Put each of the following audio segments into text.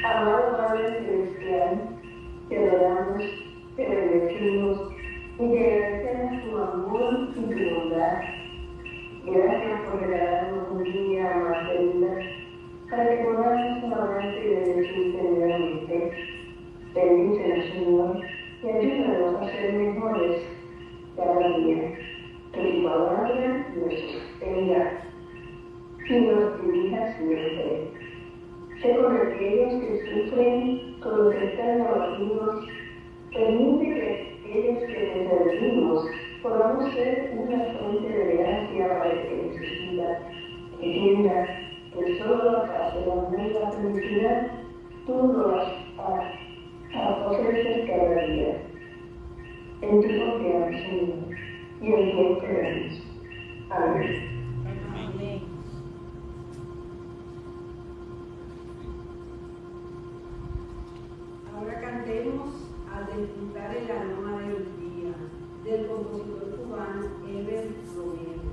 Amado Padre Celestial, te adoramos, te bendecimos y te agradecemos tu amor y tu bondad. Gracias por regalarnos un día más de vida para que podamos amarte y bendecirte nuevamente. Bendícenos, Señor, y ayúdanos a ser mejores cada día. Que tu palabra nos sostenga y nos dirija siempre. Sé con aquellos que sufren, con los que están abatidos. Permite que aquellos que te servimos podamos ser una fuente de gracia para el que necesita. Entienda que solo a causa de la nueva felicidad tú lo vas a ofrecer cada día. En tu confianza, Señor, y en quien creemos. Amén. Ahora cantemos al disfrutar el aroma del día del compositor cubano Eber Romero.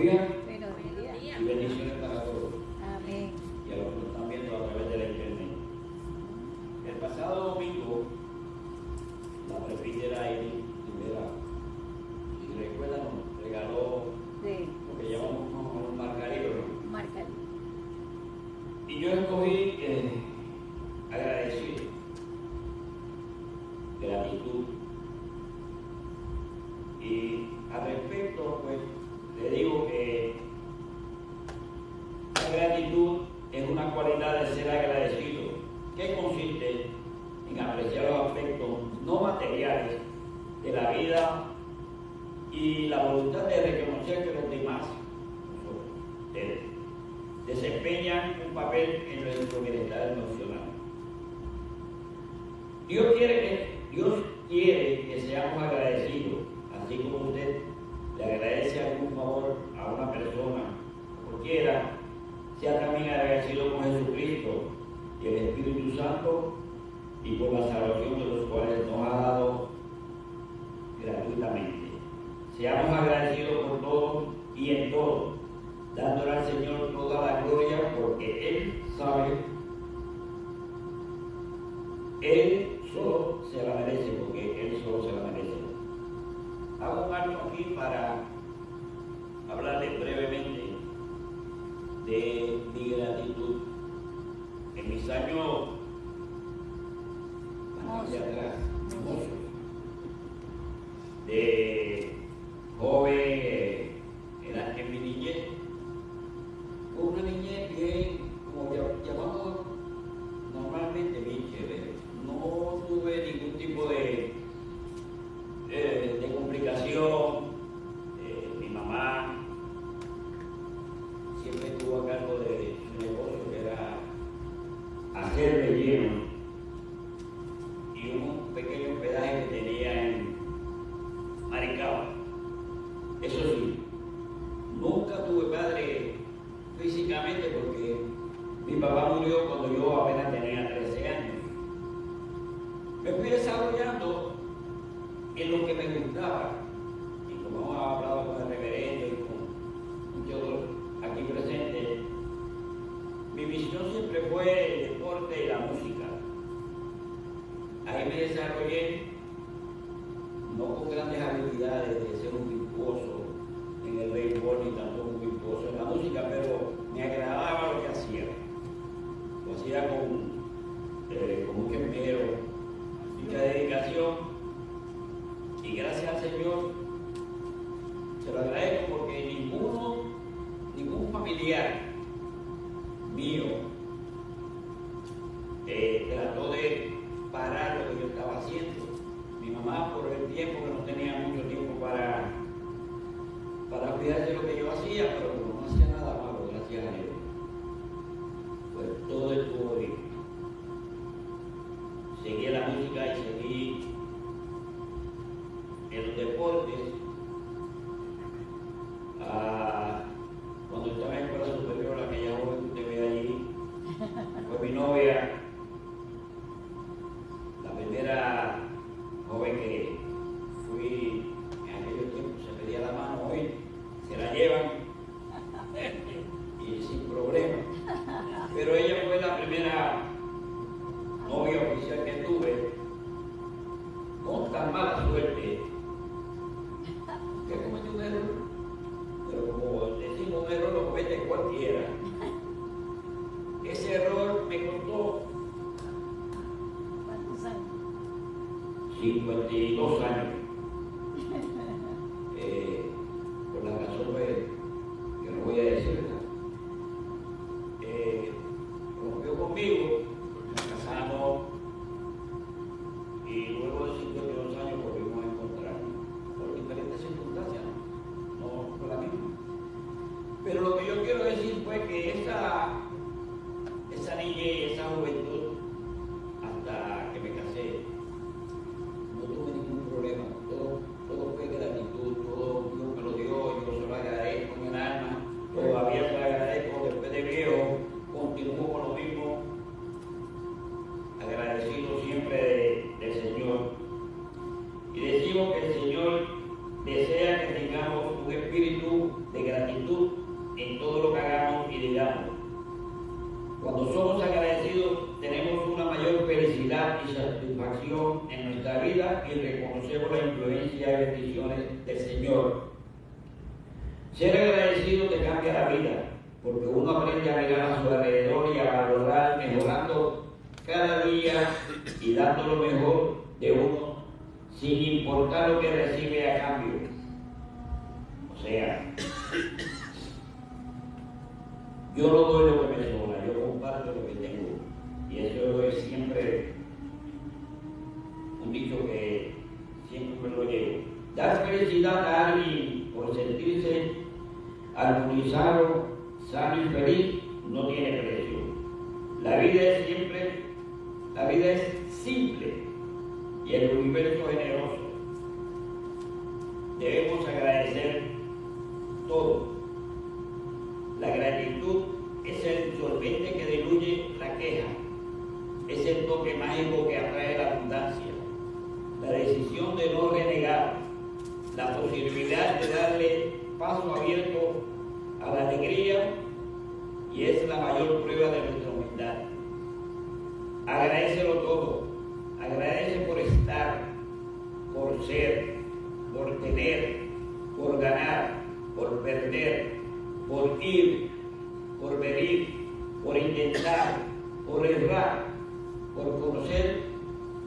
días Buenos días. y bendiciones para todos Amén. y a los que nos están viendo a través de la internet. El pasado domingo, la presbítera Iris Rivera, si recuerdan, nos regaló Sí, lo que llamamos un marcario. márcalo. Y yo escogí agradecido, gratitud. Y al respecto, pues, le digo que la gratitud es una cualidad de ser agradecido, que consiste en apreciar los aspectos no materiales de la vida y la voluntad de reconocer que los demás desempeñan un papel en nuestro bienestar emocional. Dios quiere que seamos agradecidos, así como usted le agradece algún favor a una persona, cualquiera, sea también agradecido con Jesucristo y el Espíritu Santo y por la salvación de los cuales nos ha dado gratuitamente. Seamos agradecidos por todo y en todo, dándole al Señor toda la gloria, porque Él sabe, Él solo se la merece, porque Él solo se la merece. Hago un alto aquí para hablarles brevemente de mi gratitud. En mis años hacia atrás, de joven, era en mi niñez, fue una niñez bien, como llamamos normalmente, bien chévere. No tuve ningún tipo de complicación. Mi mamá siempre estuvo a cargo de su negocio, que era hacer relleno, y un pequeño hospedaje que tenía en Maricao. Eso sí, nunca tuve padre físicamente, porque mi papá murió cuando yo apenas tenía 13 años. Me fui desarrollando en lo que me gustaba, y como hemos hablado con el reverendo y con muchos aquí presentes, mi misión siempre fue el deporte y la música. Ahí me desarrollé, no con grandes habilidades de ser un virtuoso en el béisbol ni tampoco un virtuoso en la música, pero me agradaba lo que hacía. Lo hacía con mucho esmero, mucha dedicación, y gracias al Señor se lo agradezco, porque ningún familiar mío trató de parar lo que yo estaba haciendo. Mi mamá, por el tiempo que no tenía mucho tiempo para cuidarse de lo que yo hacía, pero no hacía nada malo, gracias a Dios. Pues todo estuvo bien. Seguí la música y seguí en los deportes. Cuando estaba en escuela superior, aquella joven que usted ve allí fue mi novia, la primera joven que fui en aquellos tiempos. Se pedía la mano, hoy se la llevan y sin problema. Pero ella fue la primera novia oficial que tuve, con tan mala suerte que cometí un error. Pero como decimos, un error lo comete cualquiera. Ese error me costó ¿Cuántos años? 52 años. Por la razón que no voy a decir, rompió conmigo, nos casamos, y luego de 52 años volvimos a encontrarnos por diferentes circunstancias, no por la misma. Pero lo que yo quiero decir fue que esa niñez, esa juventud, hasta que me casé, no tuve ningún problema. Todo fue gratitud, todo Dios me lo dio, yo se lo agradezco en el alma, todavía se lo agradezco después de viejo, continúo con lo mismo, agradecido siempre del Señor. Y decimos que el Señor desea que tengamos un espíritu de gratitud vida y reconocemos la influencia y bendiciones del Señor. Ser agradecido te cambia la vida, porque uno aprende a mirar a su alrededor y a valorar, mejorando cada día y dando lo mejor de uno, sin importar lo que recibe a cambio. O sea, yo no doy lo que me sobra, yo comparto lo que tengo. Y eso es siempre un dicho que siempre me lo llevo. Dar felicidad a alguien por sentirse armonizado, sano y feliz no tiene precio. La vida es simple y el universo generoso. Debemos agradecer todo. La gratitud es el solvente que diluye la queja. Es el toque mágico que atrae la abundancia. La decisión de no renegar. La posibilidad de darle paso abierto a la alegría, y es la mayor prueba de nuestra humildad. Agradécelo todo. Agradece por estar, por ser, por tener, por ganar, por perder, por ir, por venir, por intentar, por errar, por conocer,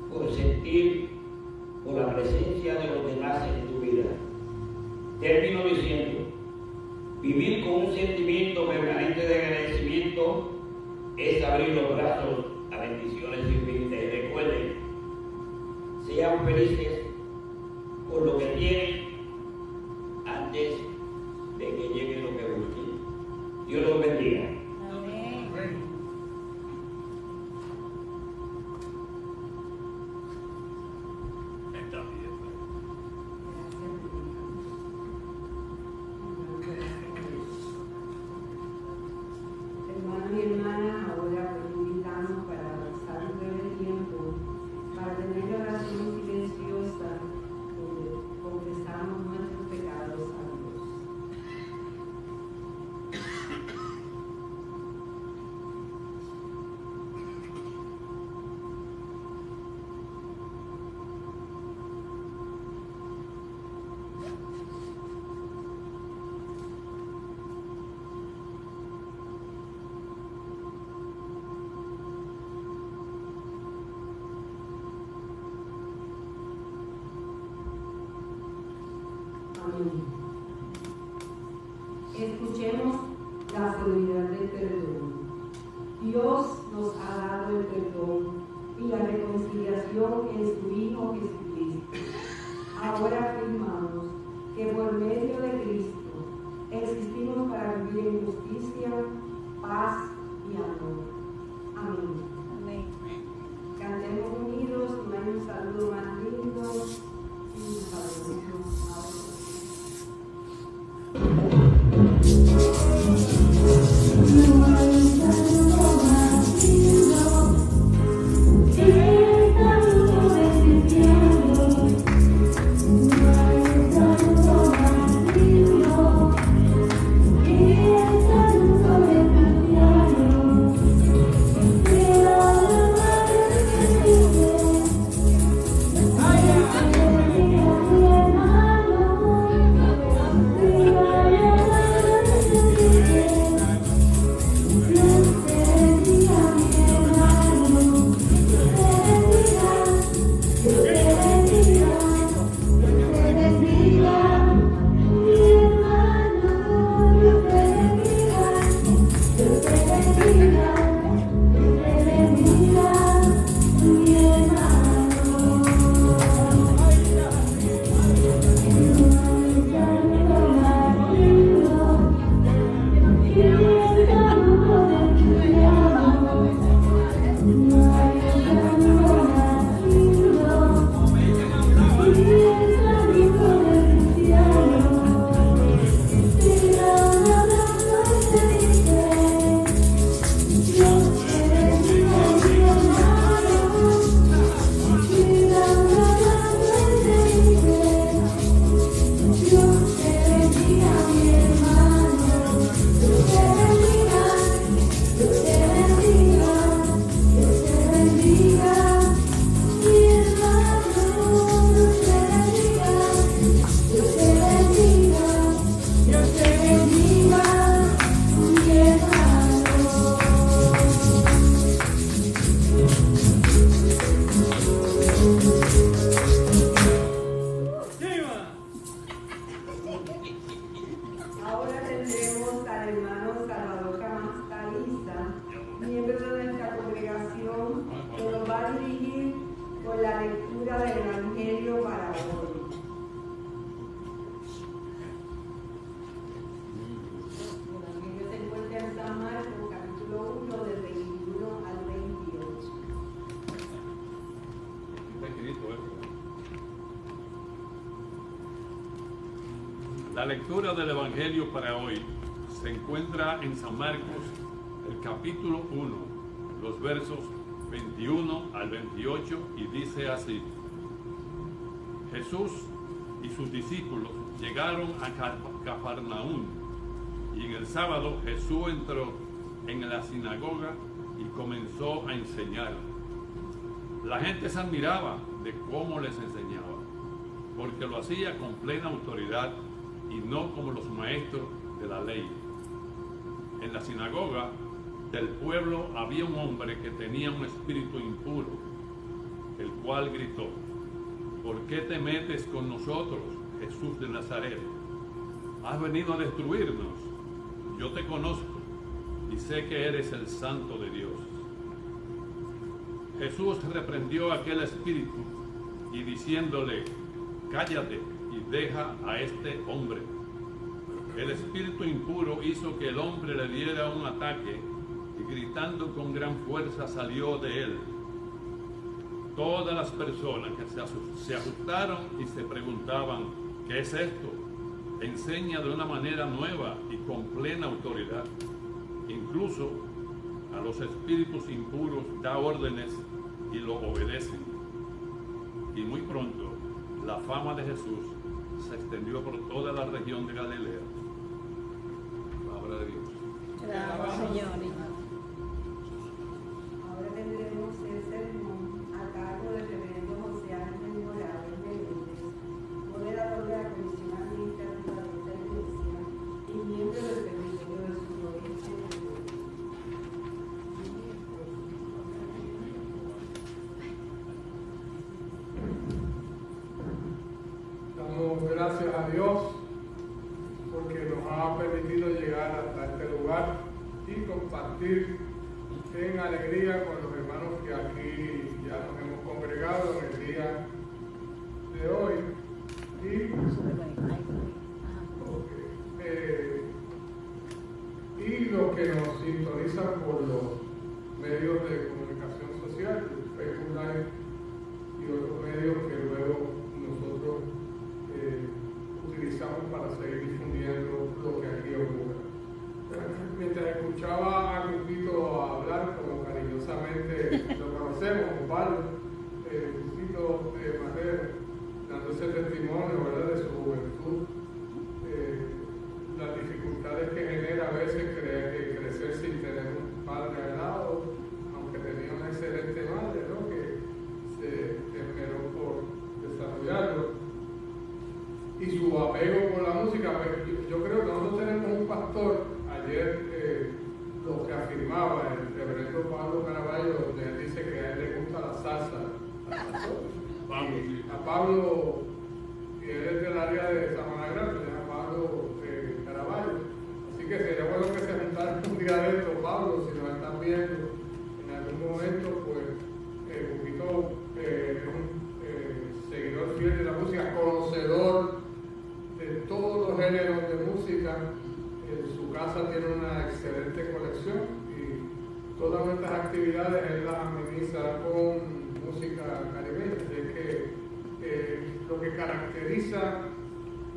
por sentir, por la presencia de los demás en tu vida. Termino diciendo, vivir con un sentimiento permanente de agradecimiento es abrir los brazos a bendiciones infinitas. Y recuerden, sean felices por lo que tienen antes de que llegue lo que busquen. Dios los bendiga. Amén. Hermanos y hermanas, ahora los invitamos para pasar un breve tiempo para tener la oración silenciosa donde confesamos nuestros pecados a Dios. Amén. Escuchemos la seguridad del perdón. Dios nos ha dado el perdón y la reconciliación en su Hijo Jesucristo. Ahora afirmamos que por medio de Cristo existimos para vivir en justicia, paz y amor. Amén. Amén. Cantemos unidos, no hay un saludo más lindo y un saludo más Es tan duro de La lectura del Evangelio para hoy se encuentra en San Marcos, el capítulo 1, los versos 21 al 28, y dice así: Jesús y sus discípulos llegaron a Cafarnaúm, y en el sábado Jesús entró en la sinagoga y comenzó a enseñar. La gente se admiraba de cómo les enseñaba, porque lo hacía con plena autoridad y no como los maestros de la ley. En la sinagoga del pueblo había un hombre que tenía un espíritu impuro, el cual gritó: ¿por qué te metes con nosotros, Jesús de Nazaret? ¿Has venido a destruirnos? Yo te conozco y sé que eres el Santo de Dios. Jesús reprendió a aquel espíritu y diciéndole: cállate y deja a este hombre. El espíritu impuro hizo que el hombre le diera un ataque y gritando con gran fuerza salió de él. Todas las personas que se asustaron y se preguntaban: ¿qué es esto? Enseña de una manera nueva y con plena autoridad. Incluso a los espíritus impuros da órdenes y lo obedecen. Y muy pronto la fama de Jesús se extendió por toda la región de Galilea. Palabra de Dios. Gracias, Señor. Ahora tendremos el sermón a cargo del reverendo José Ángel Morales Meléndez, moderador de la Comisión Administrativa de esta Iglesia y miembro del Presbiterio del Suroeste de Perú. Damos gracias a Dios porque nos ha permitido llegar hasta este lugar y compartir en alegría con los hermanos que aquí ya nos hemos congregado en el día de hoy. Y los que nos sintonizan por los medios de comunicación social, Facebook Live y otros medios que luego nosotros utilizamos para seguir difundiendo lo que aquí ocurre. Mientras escuchaba a Cupito hablar, como cariñosamente lo conocemos, Pablo, Cupito Mateo, dando ese testimonio, ¿verdad?, de su juventud, las dificultades que genera a veces crecer sin tener un padre al lado, aunque tenía una excelente madre, ¿no?, que se esmeró por desarrollarlo. Y su apego por la música, pues, yo creo que nosotros tenemos un pastor, ayer lo que afirmaba el reverendo Pablo Caraballo, donde él dice que a él le gusta la salsa. A Pablo, que él es del área de Sabana Grande, se llama Pablo Caraballo. Así que sería bueno que se juntaran un día de esto, Pablo, si nos están viendo en algún momento, pues un poquito es un seguidor fiel de la música, conocedor de todos los géneros de música. En su casa tiene una excelente colección y todas nuestras actividades él las ameniza con música caribeña. Es que lo que caracteriza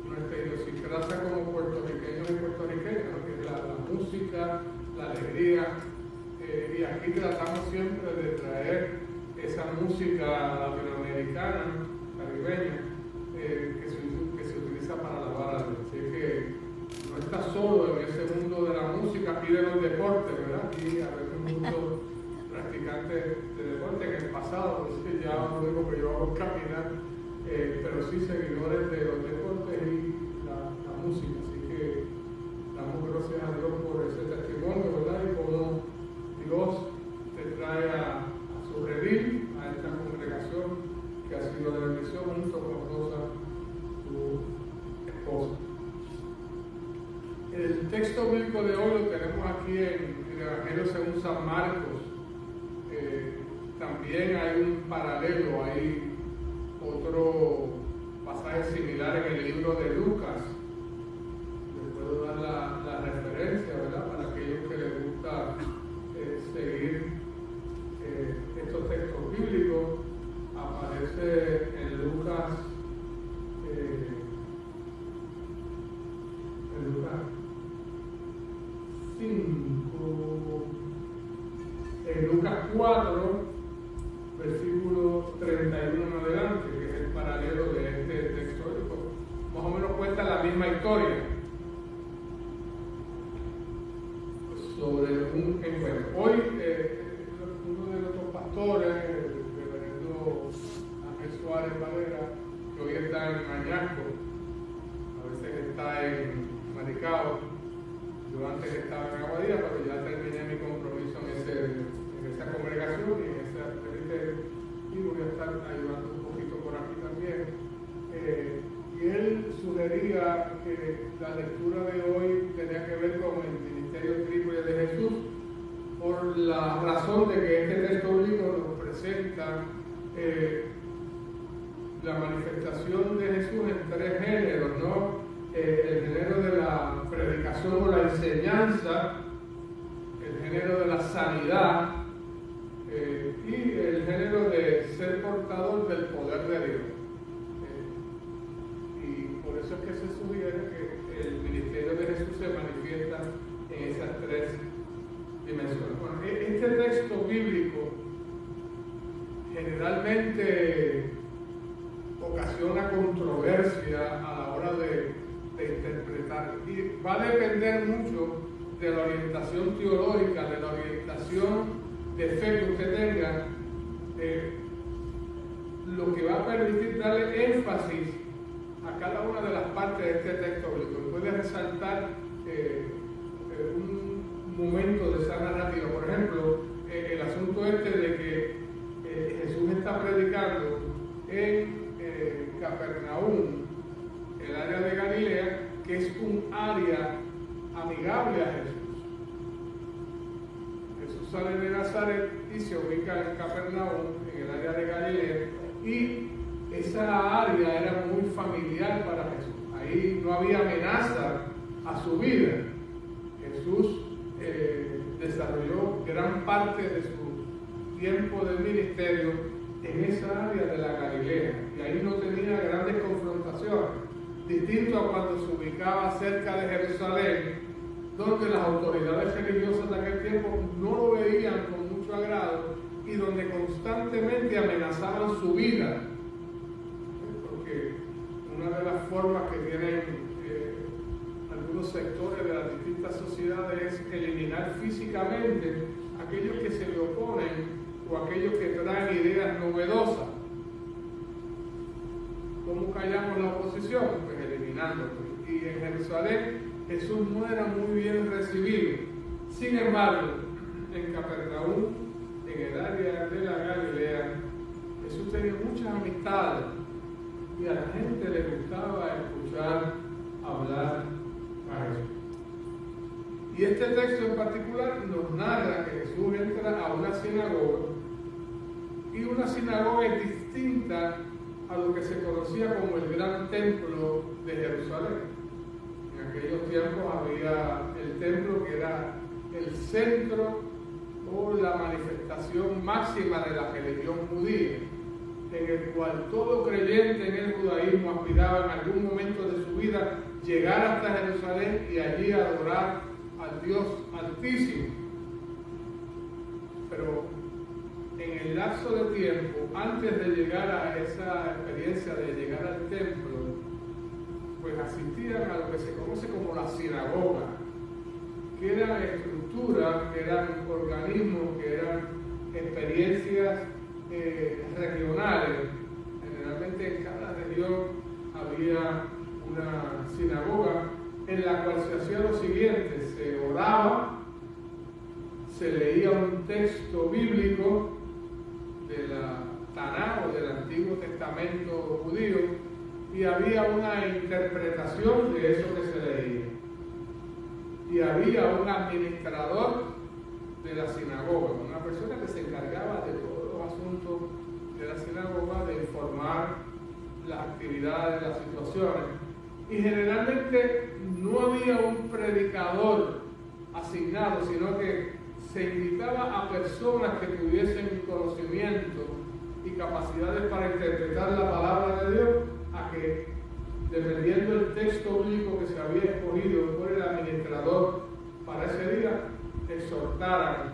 nuestra idiosincrasia como puertorriqueños y puertorriqueñas, ¿no?, que es la música, la alegría, y aquí tratamos siempre de traer esa música latinoamericana, caribeña, que se utiliza para alabar a Dios. Así que no está solo en ese mundo de la música y de los deportes, ¿verdad? Aquí a veces muchos practicantes de deporte en el pasado, pues ya lo único que yo hago es caminar, pero sí seguidores de los deportes y la música. Así que damos gracias a Dios por ese testimonio, ¿verdad? Y cómo Dios te trae a su redil, a esta congregación que ha sido de bendición junto con Rosa, su esposa. El texto bíblico de hoy lo tenemos aquí en el Evangelio según San Marcos. También hay un paralelo, hay otro pasaje similar en el libro de Lucas. Les puedo dar la referencia, ¿verdad?, para aquellos que les gusta seguir estos textos bíblicos. Aparece en Lucas 4, versículo 31 en adelante, que es el paralelo de este texto bíblico. Más o menos cuenta la misma historia sobre un encuentro. Hoy, uno de nuestros pastores, el reverendo Ángel Suárez Valera, que hoy está en Añasco, a veces está en Maricao, yo antes estaba en Aguadilla, pero ya terminé mi compromiso en esa congregación y en esa ministerio, y voy a estar ayudando un poquito por aquí también. Y él sugería que la lectura de hoy tenía que ver con el ministerio triple de Jesús, por la razón de que este texto bíblico nos presenta la manifestación de Jesús en tres géneros, ¿no? El género de la predicación o la enseñanza, el género de la sanidad y el género de ser portador del poder de Dios. Y por eso es que se sugiere que el ministerio de Jesús se manifiesta en esas tres dimensiones. Bueno, este texto bíblico generalmente ocasiona controversia a la hora de interpretar, y va a depender mucho de la orientación teológica, de la orientación de fe que usted tenga, lo que va a permitir darle énfasis a cada una de las partes de este texto bíblico. Puede resaltar un momento de esa narrativa. Por ejemplo, el asunto de que Jesús está predicando en Capernaum, el área de Galilea, que es un área amigable a Jesús. Jesús sale de Nazaret y se ubica en Capernaum, en el área de Galilea, y esa área era muy familiar para Jesús. Ahí no había amenaza a su vida. Jesús desarrolló gran parte de su tiempo de ministerio en esa área de la Galilea, y ahí no tenía grandes confrontaciones, distinto a cuando se ubicaba cerca de Jerusalén, donde las autoridades religiosas de aquel tiempo no lo veían con mucho agrado y donde constantemente amenazaban su vida, porque una de las formas que tienen algunos sectores de las distintas sociedades es eliminar físicamente a aquellos que se le oponen o aquellos que traen ideas novedosas. ¿Cómo callamos la oposición? Pues eliminándolos. Y en Jerusalén Jesús no era muy bien recibido. Sin embargo, en Capernaum, en el área de la Galilea, Jesús tenía muchas amistades y a la gente le gustaba escuchar hablar a Jesús. Y este texto en particular nos narra que Jesús entra a una sinagoga, y una sinagoga es distinta a lo que se conocía como el gran templo de Jerusalén. En aquellos tiempos había el templo que era el centro o la manifestación máxima de la religión judía, en el cual todo creyente en el judaísmo aspiraba en algún momento de su vida llegar hasta Jerusalén y allí adorar al Dios Altísimo. Pero en el lapso de tiempo, antes de llegar a esa experiencia de llegar al templo, pues asistían a lo que se conoce como la sinagoga, que eran estructuras, que eran organismos, que eran experiencias regionales. Generalmente en cada región había una sinagoga en la cual se hacía lo siguiente: se oraba, se leía un texto bíblico de la Taná o del Antiguo Testamento judío, y había una interpretación de eso que se leía. Y había un administrador de la sinagoga, una persona que se encargaba de todos los asuntos de la sinagoga, de informar las actividades, las situaciones. Y generalmente no había un predicador asignado, sino que se invitaba a personas que tuviesen conocimiento y capacidades para interpretar la palabra de Dios, a que, dependiendo del texto bíblico que se había escogido por el administrador para ese día, exhortaran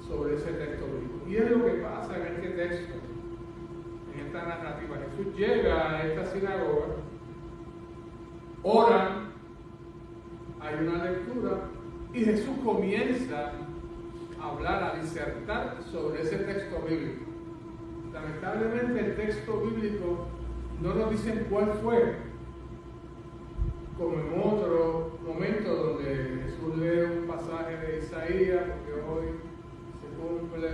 sobre ese texto bíblico. Y es lo que pasa en este texto, en esta narrativa. Jesús llega a esta sinagoga, oran, hay una lectura, y Jesús comienza a hablar, a disertar sobre ese texto bíblico. Lamentablemente el texto bíblico no nos dice cuál fue, como en otro momento donde Jesús lee un pasaje de Isaías, porque hoy se cumple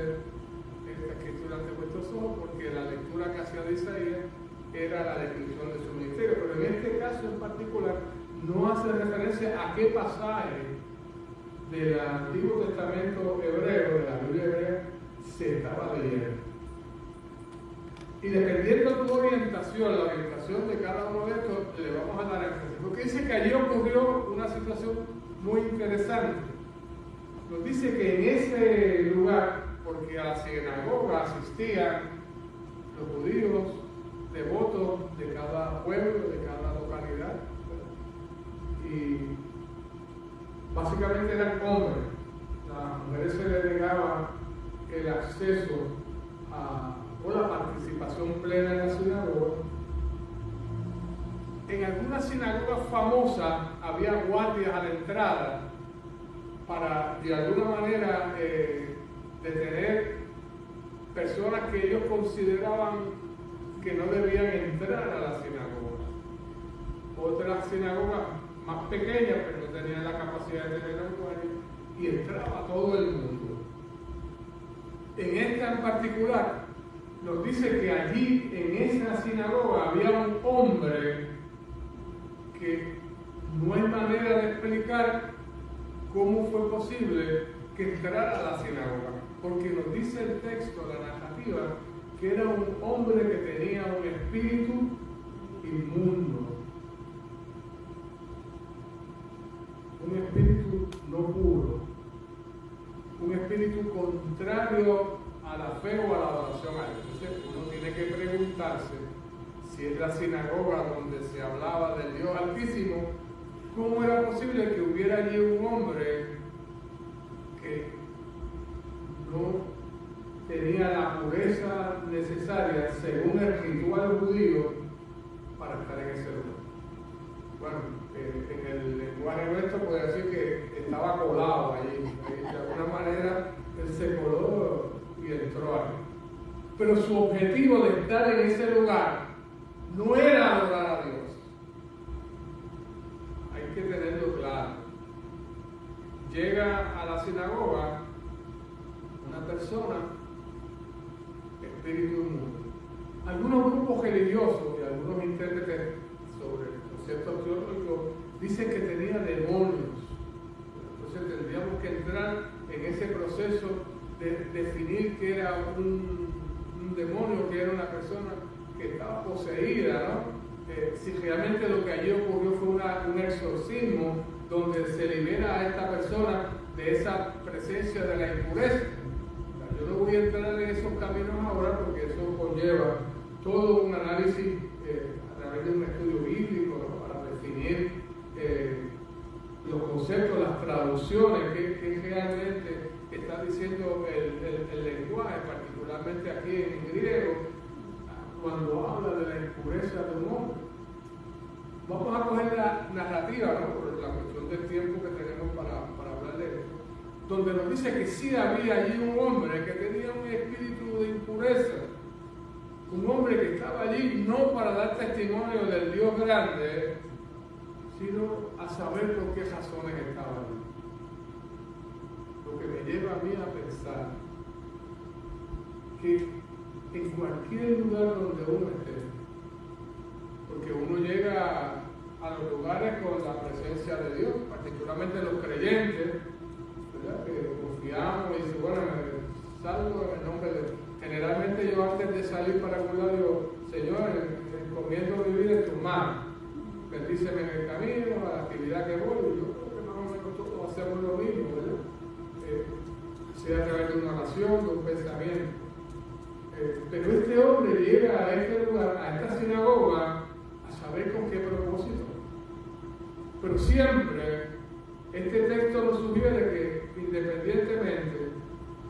esta escritura ante vuestros ojos, porque la lectura que hacía de Isaías era la descripción de su ministerio, pero en este caso en particular no hace referencia a qué pasaje del Antiguo Testamento hebreo, de la Biblia hebrea, se estaba leyendo. Y dependiendo de tu orientación, la orientación de cada uno de estos, le vamos a dar énfasis. Porque dice que allí ocurrió una situación muy interesante. Nos dice que en ese lugar, porque a la sinagoga asistían los judíos devotos de cada pueblo, de cada localidad, y básicamente eran hombres. Las mujeres se les negaba el acceso o la participación plena en la sinagoga. En algunas sinagogas famosas había guardias a la entrada para de alguna manera detener personas que ellos consideraban que no debían entrar a la sinagoga. Otras sinagogas más pequeñas, pero no tenían la capacidad de tener un guardia, y entraba todo el mundo. En esta en particular, nos dice que allí, en esa sinagoga, había un hombre que no hay manera de explicar cómo fue posible que entrara a la sinagoga, porque nos dice el texto, la narrativa, que era un hombre que tenía un espíritu inmundo, un espíritu no puro, un espíritu contrario a la fe o a la adoración a Dios. Entonces uno tiene que preguntarse si es la sinagoga donde se hablaba del Dios Altísimo, ¿cómo era posible que hubiera allí un hombre que no tenía la pureza necesaria según el ritual judío para estar en ese lugar? Bueno, en el lenguaje nuestro puede decir que estaba colado allí, de alguna manera él se coló y entró ahí. Pero su objetivo de estar en ese lugar no era adorar a Dios. Hay que tenerlo claro. Llega a la sinagoga una persona, espíritu inmundo. Algunos grupos religiosos y algunos intérpretes sobre conceptos teológicos dicen que tenía demonios. Entonces tendríamos que entrar en ese proceso de definir que era un demonio, que era una persona que estaba poseída, ¿no? Si realmente lo que allí ocurrió fue un exorcismo donde se libera a esta persona de esa presencia de la impureza. Yo no voy a entrar en esos caminos ahora porque eso conlleva todo un análisis a través de un estudio bíblico, ¿no? Para definir los conceptos, las traducciones, que realmente está diciendo el lenguaje, particularmente aquí en griego, cuando habla de la impureza de un hombre. Vamos a coger la narrativa, ¿no? Por la cuestión del tiempo que tenemos para hablar de esto, donde nos dice que sí había allí un hombre que tenía un espíritu de impureza, un hombre que estaba allí no para dar testimonio del Dios grande, sino a saber por qué razones estaba allí. Lo que me lleva a mí a pensar que en cualquier lugar donde uno esté, porque uno llega a los lugares con la presencia de Dios, particularmente los creyentes, ¿verdad? Que confiamos y dicen, bueno, salgo en el nombre de Dios. Generalmente yo antes de salir para algún lado digo, Señor, encomiendo vivir en tus manos, bendíceme en el camino, a la actividad que voy. Yo creo que más o menos todos hacemos lo mismo, ¿verdad? Sea a través de una oración, de un pensamiento. Pero este hombre llega a este lugar, a esta sinagoga, a saber con qué propósito. Pero siempre este texto nos sugiere que independientemente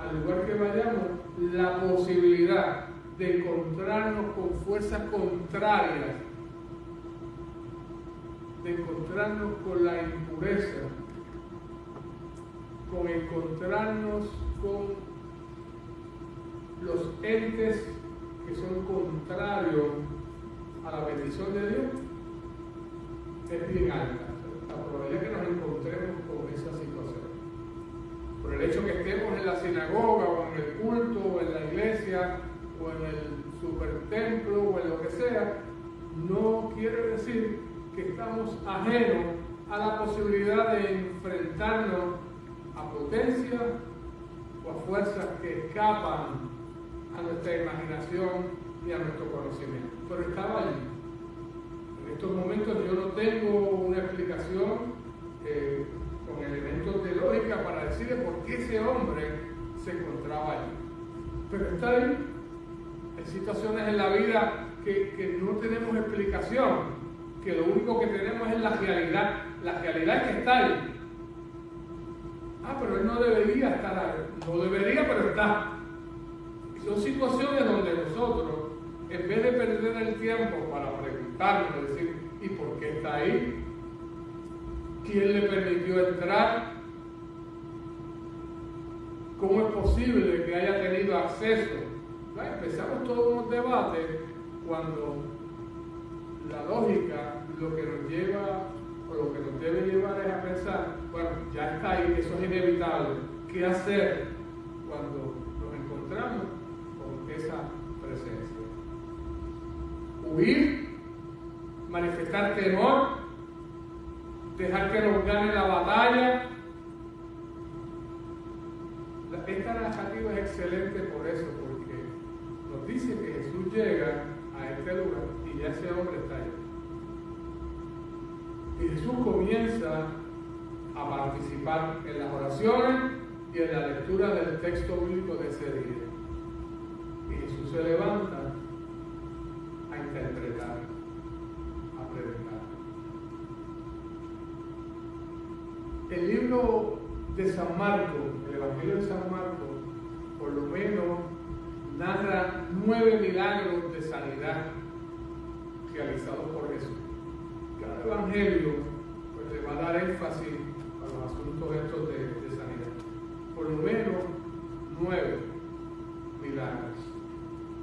al lugar que vayamos, la posibilidad de encontrarnos con fuerzas contrarias, de encontrarnos con la impureza, con encontrarnos con los entes que son contrarios a la bendición de Dios, es bien alta. La probabilidad que nos encontremos con esa situación. Por el hecho que estemos en la sinagoga, o en el culto, o en la iglesia, o en el supertemplo, o en lo que sea, no quiere decir que estamos ajenos a la posibilidad de enfrentarnos a potencias o a fuerzas que escapan a nuestra imaginación y a nuestro conocimiento. Pero estaba allí. En estos momentos yo no tengo una explicación con elementos de lógica para decirle por qué ese hombre se encontraba allí. Pero está ahí. Hay situaciones en la vida que no tenemos explicación, que lo único que tenemos es la realidad. La realidad es que está ahí. Pero él no debería estar ahí. No debería, pero está. Y son situaciones donde nosotros, en vez de perder el tiempo para preguntarnos, decir, ¿y por qué está ahí? ¿Quién le permitió entrar? ¿Cómo es posible que haya tenido acceso? Empezamos todos unos debates cuando la lógica lo que nos lleva o lo que nos debe llevar es a pensar, bueno, ya está ahí, eso es inevitable. ¿Qué hacer cuando nos encontramos con esa presencia? Huir, manifestar temor, dejar que nos gane la batalla. Esta narrativa es excelente por eso, porque nos dice que Jesús llega a este lugar y ya ese hombre está ahí. Y Jesús comienza a participar en las oraciones y en la lectura del texto bíblico de ese día. Y Jesús se levanta a interpretar, a predicar. El libro de San Marcos, el Evangelio de San Marcos, por lo menos narra 9 milagros de sanidad realizados por Jesús. Cada evangelio pues, le va a dar énfasis a los asuntos estos de sanidad. Por lo menos 9 milagros.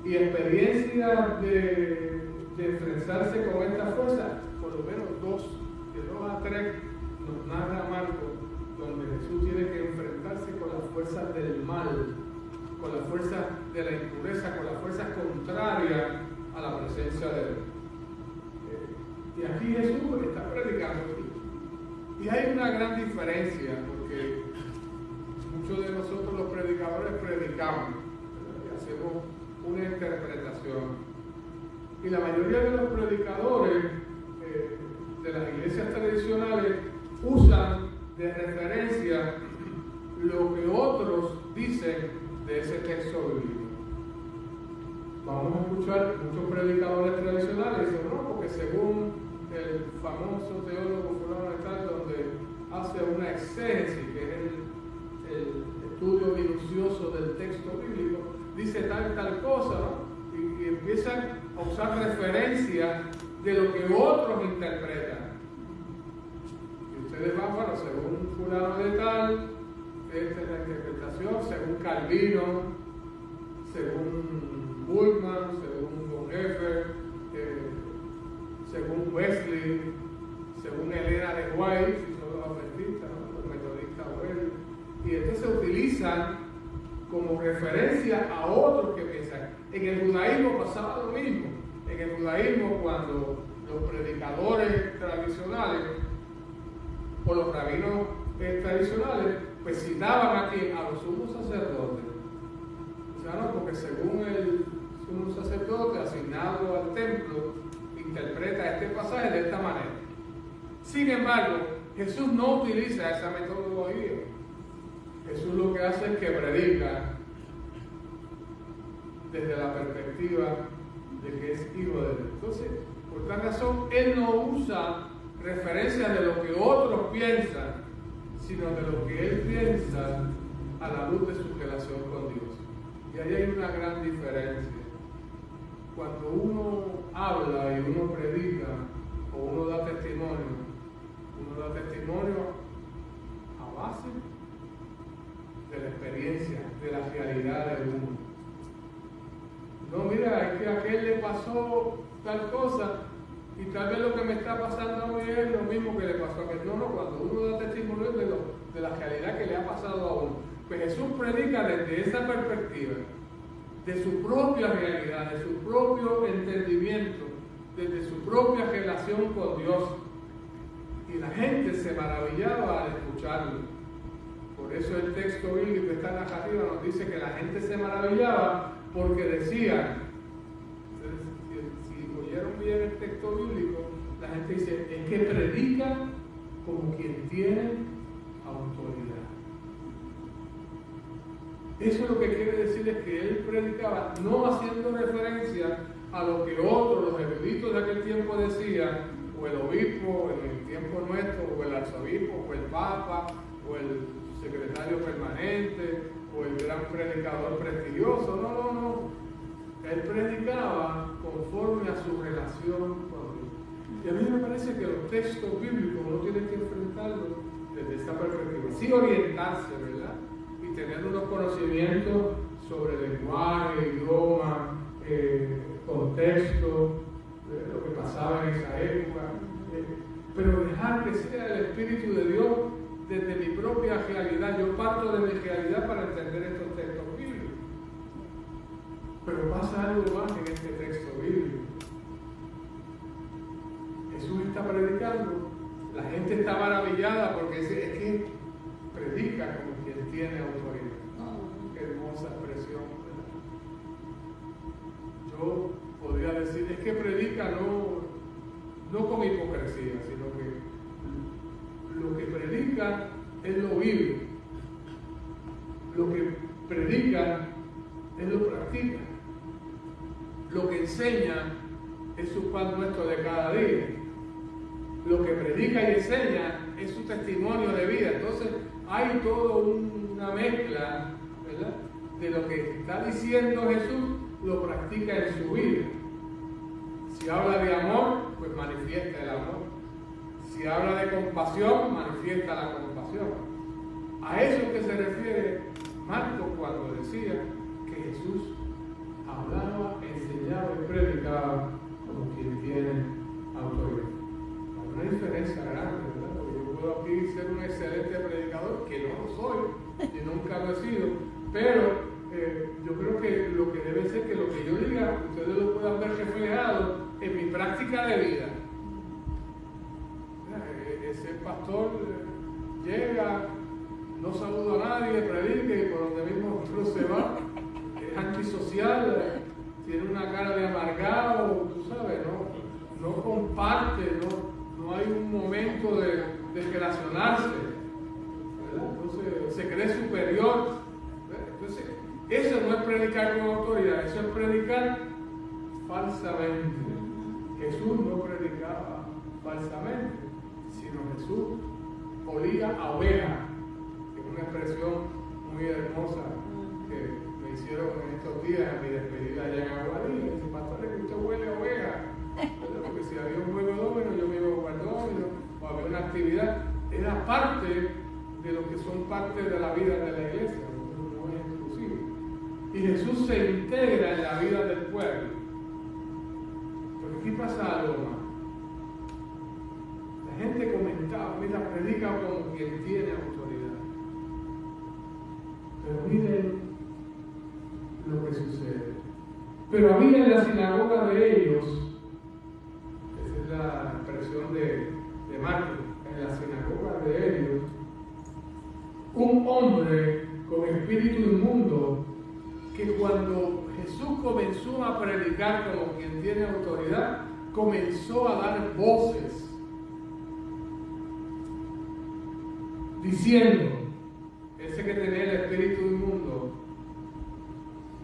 Y experiencias de enfrentarse con esta fuerza, por lo menos 2, de 2 a 3, nos narra Marcos, donde Jesús tiene que enfrentarse con las fuerzas del mal, con las fuerzas de la impureza, con las fuerzas contrarias a la presencia de Dios. Y aquí Jesús está predicando. Y hay una gran diferencia, porque muchos de nosotros los predicadores predicamos, y hacemos una interpretación. Y la mayoría de los predicadores de las iglesias tradicionales usan de referencia lo que otros dicen de ese texto bíblico. Vamos a escuchar muchos predicadores tradicionales y dicen, no, porque según el famoso teólogo fulano de tal, donde hace una exégesis, que es el estudio minucioso del texto bíblico, dice tal cosa, ¿no? Y empiezan a usar referencias de lo que otros interpretan. Y ustedes van, bueno, según fulano de tal, esta es la interpretación, según Calvino, según Bultmann, según Bonhoeffer, según Wesley, según Elena de White, si son los adventistas, ¿no? Los metodistas Wesley. Y entonces se utilizan como referencia a otros que piensan. En el judaísmo pasaba lo mismo. En el judaísmo, cuando los predicadores tradicionales o los rabinos tradicionales pues citaban aquí a los sumos sacerdotes. O sea, no, porque según el sumo sacerdote asignado al templo interpreta este pasaje de esta manera. Sin embargo, Jesús no utiliza esa metodología. Jesús lo que hace es que predica desde la perspectiva de que es hijo de Dios. Entonces, por tal razón, Él no usa referencias de lo que otros piensan, sino de lo que Él piensa a la luz de su relación con Dios. Y ahí hay una gran diferencia. Cuando uno habla y uno predica o uno da testimonio a base de la experiencia, de la realidad de uno. No, mira, es que a aquel le pasó tal cosa y tal vez lo que me está pasando a mí es lo mismo que le pasó a aquel. No, cuando uno da testimonio de la realidad que le ha pasado a uno. Pues Jesús predica desde esa perspectiva, de su propia realidad, de su propio entendimiento, desde su propia relación con Dios. Y la gente se maravillaba al escucharlo. Por eso el texto bíblico, esta narrativa nos dice que la gente se maravillaba porque decían, si oyeron bien el texto bíblico, la gente dice, es que predica como quien tiene autoridad. Eso lo que quiere decir es que él predicaba no haciendo referencia a lo que otros, los eruditos de aquel tiempo decían, o el obispo en el tiempo nuestro, o el arzobispo, o el papa, o el secretario permanente, o el gran predicador prestigioso. No. Él predicaba conforme a su relación con Dios. Y a mí me parece que los textos bíblicos uno tiene que enfrentarlos desde esta perspectiva. Sí orientarse, ¿verdad? Y tener unos conocimientos sobre lenguaje, idioma, contexto, lo que pasaba en esa época, pero dejar que sea el Espíritu de Dios desde mi propia realidad. Yo parto de mi realidad para entender estos textos bíblicos. Pero pasa algo más en este texto bíblico. Jesús está predicando, la gente está maravillada porque es que predica como quien tiene autoridad. Qué hermosa expresión, ¿verdad? Yo podría decir, es que predica no con hipocresía, sino que lo que predica él lo vive, lo que predica él lo practica, lo que enseña es su pan nuestro de cada día, lo que predica y enseña es su testimonio de vida. Entonces hay toda una mezcla, ¿verdad?, de lo que está diciendo Jesús, lo practica en su vida. Si habla de amor, pues manifiesta el amor. Si habla de compasión, manifiesta la compasión. A eso que se refiere Marcos cuando decía que Jesús hablaba, enseñaba y predicaba como quien tiene autoridad. Hay una diferencia grande, ¿verdad? Porque yo puedo aquí ser un excelente predicador, que no lo soy y nunca lo he sido, pero yo creo que lo que debe ser que lo que yo diga, ustedes lo puedan ver reflejado en mi práctica de vida. Ese pastor llega, no saluda a nadie, predica y por donde mismo se va, es antisocial, tiene una cara de amargado, tú sabes, no comparte, no hay un momento de relacionarse, ¿verdad? Entonces se cree superior. Entonces, eso no es predicar con autoridad, eso es predicar falsamente. Jesús no predicaba falsamente, sino Jesús olía a oveja, que es una expresión muy hermosa que me hicieron en estos días en mi despedida allá en Aguadí. Me dice, pastor, es que usted huele a oveja, porque si había un juego domino, yo me iba a jugar domino, o había una actividad, era parte de lo que son parte de la vida de la iglesia, no es exclusivo. Y Jesús se integra en la vida del pueblo. Pero aquí pasa algo más. La gente comentaba, mira, predica como quien tiene autoridad. Pero miren lo que sucede. Pero había en la sinagoga de ellos, esa es la expresión de Marcos, en la sinagoga de ellos, un hombre con espíritu inmundo, que cuando Jesús comenzó a predicar como quien tiene autoridad, comenzó a dar voces, diciendo, ese que tenía el espíritu inmundo,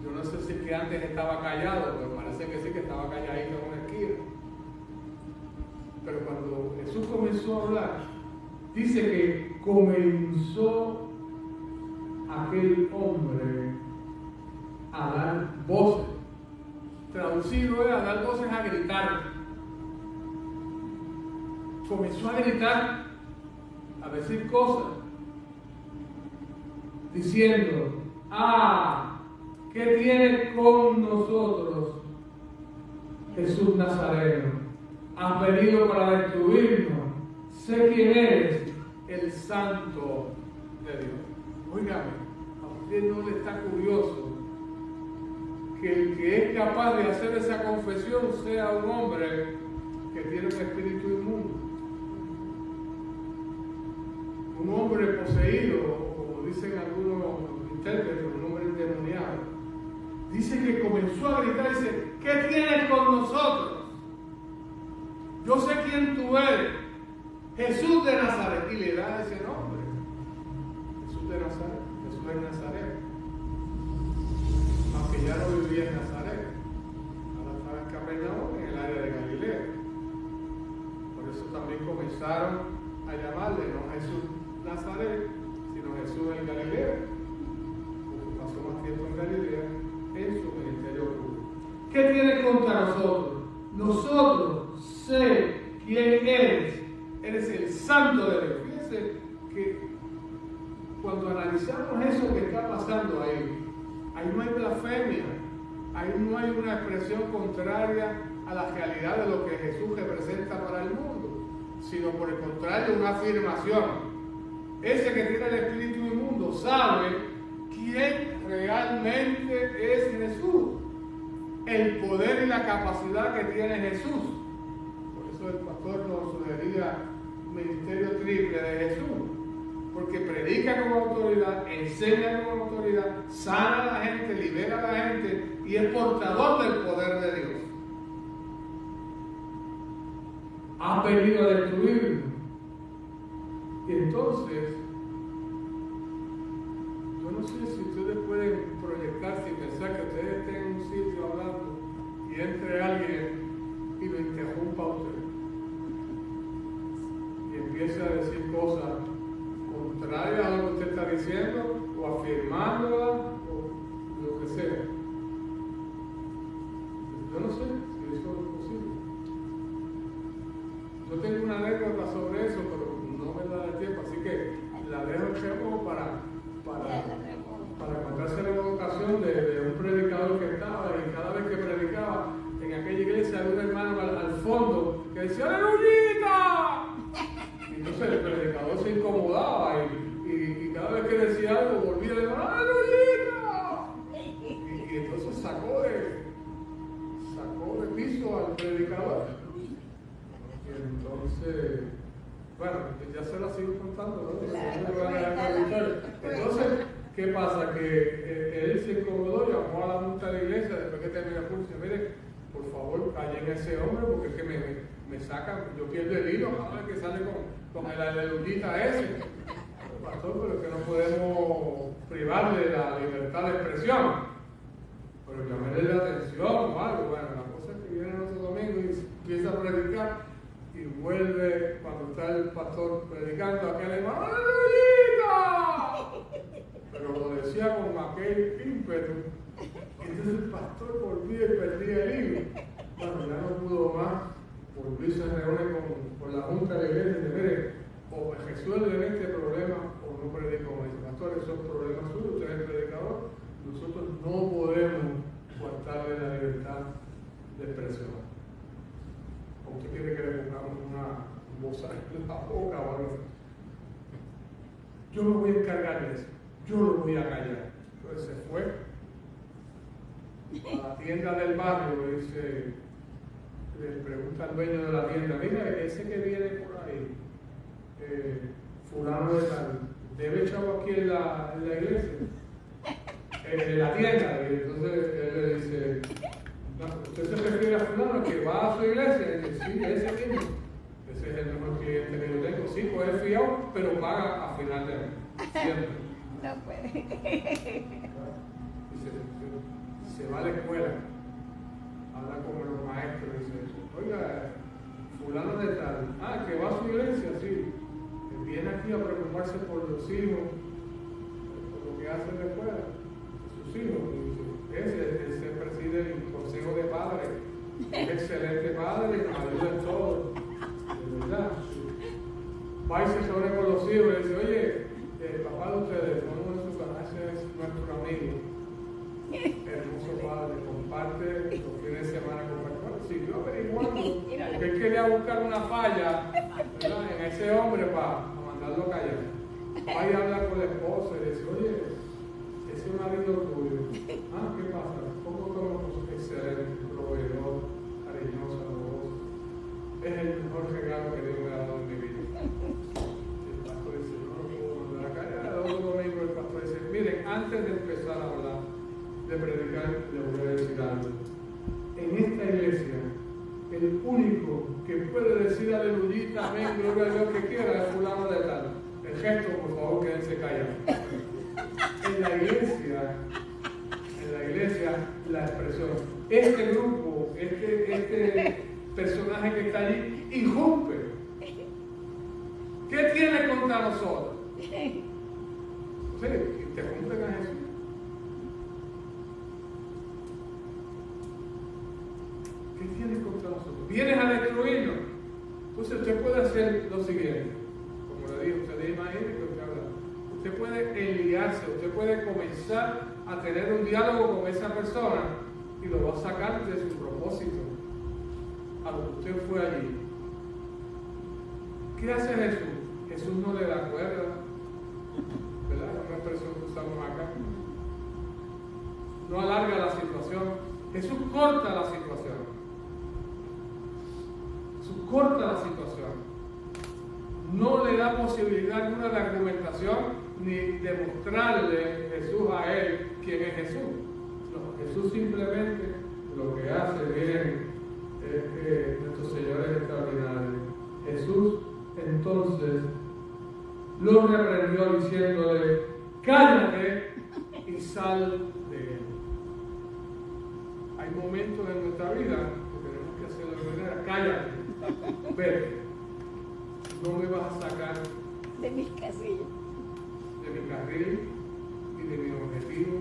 yo no sé si es que antes estaba callado, pero parece que sí que estaba calladito en una esquina. Pero cuando Jesús comenzó a hablar, dice que comenzó aquel hombre a dar voces. Traducido es a dar voces, a gritar. Comenzó a gritar, a decir cosas, diciendo: ¿qué tiene con nosotros, Jesús Nazareno? Has venido para destruirnos. Sé quién eres, el Santo de Dios. Óigame, a usted no le está curioso que el que es capaz de hacer esa confesión sea un hombre que tiene un espíritu inmundo. Un hombre poseído, como dicen algunos intérpretes, un hombre endemoniado. Dice que comenzó a gritar y dice: ¿qué tienes con nosotros? Yo sé quién tú eres, Jesús de Nazaret. Y le da ese nombre, Jesús de Nazaret. Jesús es Nazaret, aunque ya no vivía en Nazaret, ahora estaba en Capernaum, en el área de Galilea. Por eso también comenzaron a llamarle no Jesús Nazaret, sino Jesús en Galilea, porque pasó más tiempo en Galilea en su ministerio público. ¿Qué tienes contra nosotros? Nosotros sé quién eres. Eres el Santo de Dios. Fíjense que cuando analizamos eso que está pasando ahí no hay blasfemia, ahí no hay una expresión contraria a la realidad de lo que Jesús representa para el mundo, sino por el contrario, una afirmación. Ese que tiene el espíritu inmundo sabe quién realmente es Jesús, el poder y la capacidad que tiene Jesús. Por eso el pastor nos sugería un ministerio triple de Jesús, porque predica con autoridad, enseña con autoridad, sana a la gente, libera a la gente y es portador del poder de Dios. Ha venido a destruirnos. Y entonces, yo no sé si ustedes pueden proyectarse y pensar que ustedes estén en un sitio hablando y entre alguien y lo interrumpa a usted y empieza a decir cosas contrarias a lo que usted está diciendo o afirmándola o lo que sea. Yo no sé si eso es posible. Yo tengo una anécdota sobre eso, pero no me da el tiempo, así que la dejo para contársela en una ocasión de un predicador que estaba, y cada vez que predicaba en aquella iglesia había un hermano al fondo que decía ¡Aleluya! Y entonces el predicador se incomodaba y cada vez que decía algo volvía a decir ¡Aleluya! Y entonces sacó de piso al predicador. Y entonces, bueno, ya se la sigo contando, ¿no? Entonces, ¿qué pasa? Que él se incomodó, llamó a la junta de la iglesia después que terminó el curso y mire, por favor, callen a ese hombre porque es que me sacan, yo pierdo el hilo cada vez que sale con el aleluyita ese. Pastor, pero es que no podemos privarle la libertad de expresión. Pero llamarle la atención o algo. Bueno, la cosa es que viene el otro domingo y empieza a predicar. Y vuelve cuando está el pastor predicando aquel hermano ¡Aleluya! Pero lo decía con aquel ímpetu. Entonces el pastor volvía y perdía el hilo. Bueno, ya no pudo más. Volvió y se reúne con la junta de la iglesia y dice: mire, o resuelven este problema o no predico más. Pastor, esos problemas suyos, usted es el predicador. Nosotros no podemos coartarle la libertad de expresión. ¿Usted quiere que le pongamos una bolsa en la boca o algo así? Yo me voy a encargar de eso. Yo lo voy a callar. Entonces se fue a la tienda del barrio y le pregunta al dueño de la tienda: mira, ese que viene por ahí, fulano de tal, ¿debe echado aquí en la iglesia? En la tienda. Y entonces él le dice: ¿usted se refiere a fulano que va a su iglesia? Y dice: sí, ese mismo. Ese es el mejor cliente que yo tengo. Sí, pues es fiado, pero paga a final de mes. Siempre. No puede. Y se va a la escuela. Habla con los maestros y dice: oiga, fulano de tal. Que va a su iglesia, sí. Viene aquí a preocuparse por los hijos, por lo que hace en la escuela, sus hijos. Y dice: hijo de padre. Es excelente padre y nos ayuda en todo. De verdad. Va y se reúne con los hijos y dice, oye, el papá de ustedes, uno de sus canales es nuestro amigo. Hermoso padre, comparte los fines de semana con Bueno, siguió averiguando, porque él quería buscar una falla, ¿verdad?, en ese hombre para mandarlo a callar. Va y habla con la esposa y dice, oye, ese marido tuyo, ¿qué pasa? ¿Cómo somos excelente, proveedor, cariñoso, amoroso? Es el mejor regalo que Dios me ha dado en mi vida. El pastor dice, no lo puedo mandar a callar. El otro domingo el pastor dice, miren, antes de empezar a hablar, de predicar, le voy a decir algo. En esta iglesia, el único que puede decir aleluyita, amén, gloria a Dios que quiera, es fulano de tal. El gesto, por favor, quédense callados. En la iglesia, la expresión. Este grupo, este personaje que está allí, irrumpe. ¿Qué tiene contra nosotros? Sí, interrumpen a Jesús. ¿Qué tienes contra nosotros? Vienes a destruirnos. Entonces usted puede hacer lo siguiente. Como le dije, usted imagine que usted habla. Usted puede enliarse, usted puede comenzar a tener un diálogo con esa persona y lo va a sacar de su propósito, a lo que usted fue allí. ¿Qué hace Jesús? Jesús no le da cuerda, ¿verdad? Es una expresión que usamos acá. No alarga la situación. Jesús corta la situación. Corta la situación. No le da posibilidad alguna de argumentación ni demostrarle Jesús a él quién es Jesús. No, Jesús simplemente lo que hace bien es que nuestro Señor es extraordinario. Jesús entonces lo reprendió diciéndole, cállate y sal de él. Hay momentos en nuestra vida que tenemos que hacerlo de manera, cállate. Vete, no me vas a sacar de mis casillas, de mi carril y de mi objetivo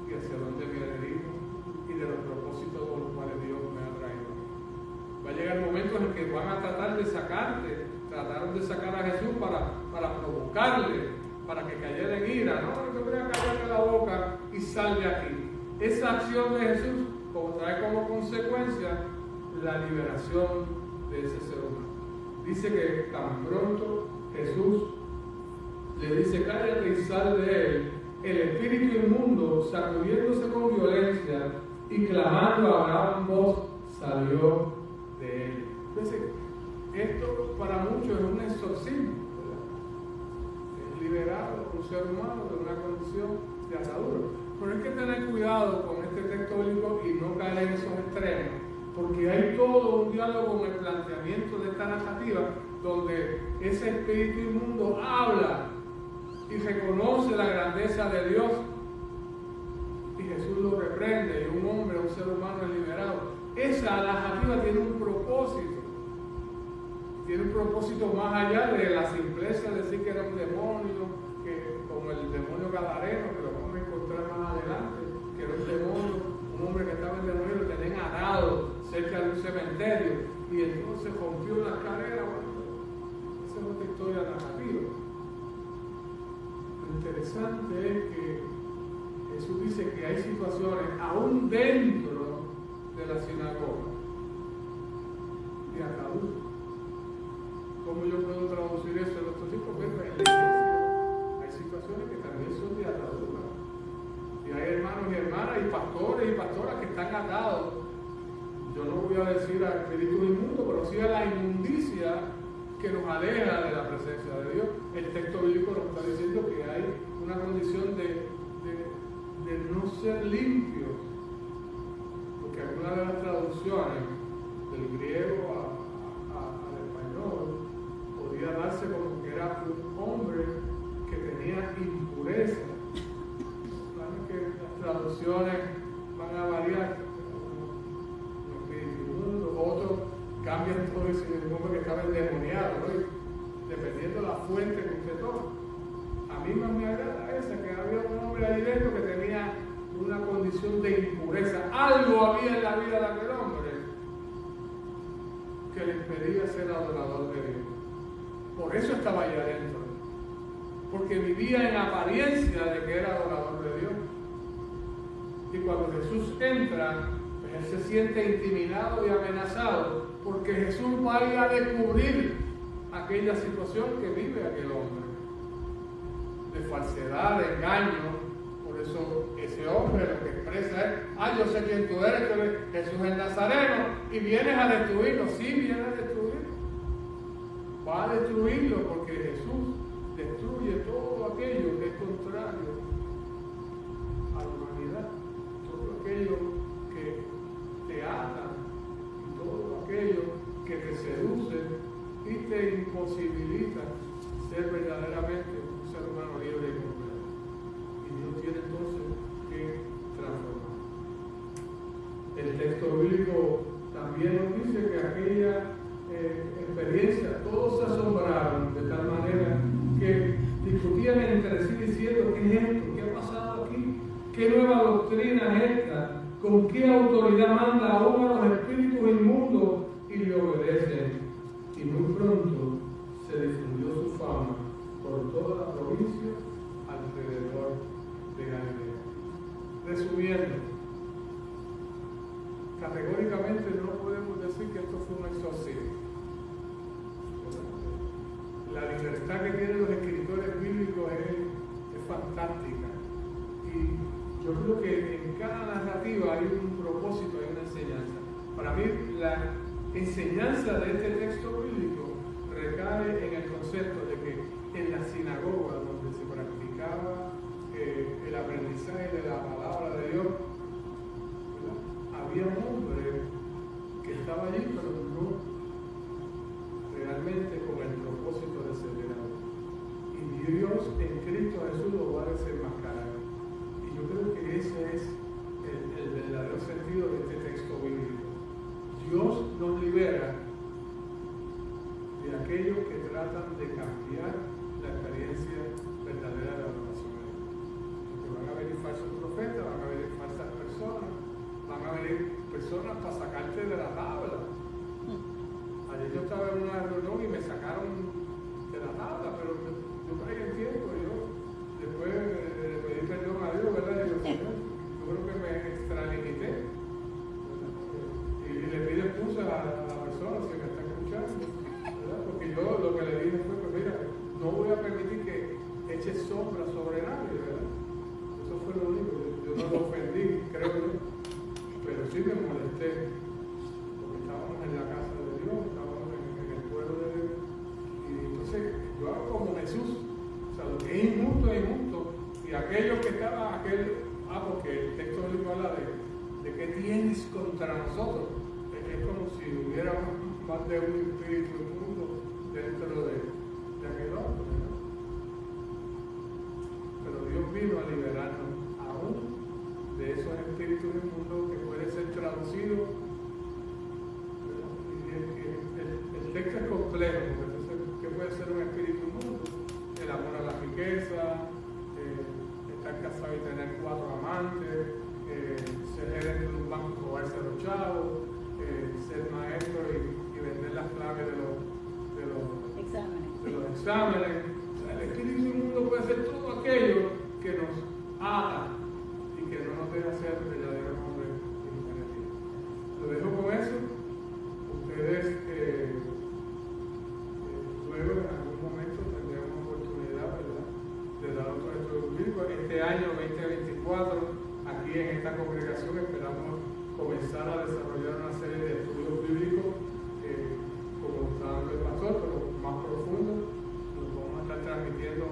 y hacia dónde me dirijo y de los propósitos por los cuales Dios me ha traído. Va a llegar el momento en el que van a tratar de sacarte, trataron de sacar a Jesús para provocarle, para que cayera en ira. No, te voy a callarle la boca y sal de aquí. Esa acción de Jesús trae como consecuencia la liberación de ese ser humano. Dice que tan pronto Jesús le dice cállate y sal de él, el espíritu inmundo, sacudiéndose con violencia y clamando a gran voz, salió de él. Entonces, esto para muchos es un exorcismo, ¿verdad? Es liberado un ser humano de una condición de atadura. Pero hay que tener cuidado con este texto bíblico y no caer en esos extremos, porque hay todo un diálogo en el planteamiento de esta narrativa donde ese espíritu inmundo habla y reconoce la grandeza de Dios y Jesús lo reprende y un hombre, un ser humano es liberado. Esa narrativa tiene un propósito más allá de la simpleza de decir que era un demonio, que como el demonio gadareno, que lo vamos a encontrar más adelante, que era un demonio, un hombre que estaba endemoniado, lo tenían atado cerca de un cementerio y entonces rompió la escalera. Bueno, esa es otra historia narrativa. Lo interesante es que Jesús dice que hay situaciones aún dentro de la sinagoga de atadura. ¿Cómo yo puedo traducir eso en nuestros tiempos? En la iglesia hay situaciones que también son de atadura. Y hay hermanos y hermanas y pastores y pastoras que están atados. Yo no voy a decir a espíritu inmundo, pero sí a la inmundicia que nos aleja de la presencia de Dios. El texto bíblico nos está diciendo que hay una condición de no ser limpios, porque algunas de las traducciones del griego al español podía darse como que era un hombre que tenía impureza. Saben que las traducciones van a variar, un espíritu inmundo, otros cambian todo ese hombre que estaba endemoniado, ¿no? Dependiendo de la fuente que usted toma. A mí más me agrada esa, que había un hombre ahí dentro que tenía una condición de impureza. Algo había en la vida de aquel hombre que le impedía ser adorador de Dios. Por eso estaba allá adentro, porque vivía en apariencia de que era adorador de Dios. Y cuando Jesús entra, pues él se siente intimidado y amenazado, porque Jesús va a ir a descubrir aquella situación que vive aquel hombre, de falsedad, de engaño. Por eso ese hombre lo que expresa es: yo sé quién tú eres Jesús el Nazareno, y vienes a destruirlo. Sí, viene a destruirlo. Va a destruirlo porque Jesús destruye todo aquello que es contrario a la humanidad, todo aquello que te ata, y todo aquello que te seduce y te imposibilita ser verdaderamente un ser humano libre y completo. Y Dios tiene entonces que transformar. El texto bíblico también nos dice que aquella experiencia, todos se asombraron de tal manera que discutían entre sí diciendo: ¿qué es esto? ¿Qué ha pasado aquí? ¿Qué nueva doctrina es esta? ¿Con qué autoridad manda aún a los espíritus inmundos y le obedecen? Y muy pronto se difundió su fama por toda la provincia alrededor de Galilea. Resumiendo, categóricamente no podemos decir que esto fue un exorcismo. La libertad que tienen los escritores bíblicos es fantástica. Y yo creo que en cada narrativa hay un propósito, hay una enseñanza. Para mí, la enseñanza de este texto bíblico recae en el concepto de que en la sinagoga donde se practicaba el aprendizaje de la palabra de Dios, ¿verdad?, había un hombre que estaba allí, pero no realmente con el propósito de ser venerado. Y Dios en Cristo Jesús lo va a desenmascarar. Y yo creo que ese es el verdadero sentido de este texto bíblico. Dios nos libera de aquellos que tratan de cambiar la experiencia verdadera de la adoración a Dios. Porque van a venir falsos profetas, van a venir falsas personas, van a venir personas para sacarte de la tabla. Ayer yo estaba en una reunión y me sacaron de la tabla, pero yo caí en tiempo, y yo después le pedí perdón a Dios, ¿verdad? Y yo, Señor, yo creo que me extralimité. Y le pido excusa a la persona si me está escuchando, ¿verdad? Porque yo lo que le dije fue: pues mira, no voy a permitir que eche sombra sobre nadie, ¿verdad? Eso fue lo único. Yo no lo ofendí, creo yo, pero sí me molesté, porque estábamos en la casa de Dios, estábamos en el pueblo de Dios, y entonces yo hago como Jesús. O sea, lo que es injusto es injusto, y aquellos que estaban, porque el texto bíblico habla de qué tienes contra nosotros. Es como si hubiera más de un espíritu inmundo dentro de aquel hombre, ¿no? Pero Dios vino a liberarnos aún de esos espíritus inmundos que pueden ser traducidos. El texto es complejo, porque entonces, ¿qué puede ser un espíritu inmundo? El amor a la riqueza, estar casado y tener 4 amantes, ser gerente de un banco y robarse a los chavos, ser maestro y vender las claves de los exámenes. O sea, el espíritu inmundo puede ser todo aquello que nos ata y que no nos deja ser verdaderos hombres y mujeres libres. Lo dejo con eso. Ustedes luego en algún momento tendrán oportunidad, ¿verdad?, de dar otro estudio bíblico. Este año 2024, aquí en esta congregación, esperamos comenzar a desarrollar una serie de estudios bíblicos, como está dando el pastor, pero más profundos. Los vamos a estar transmitiendo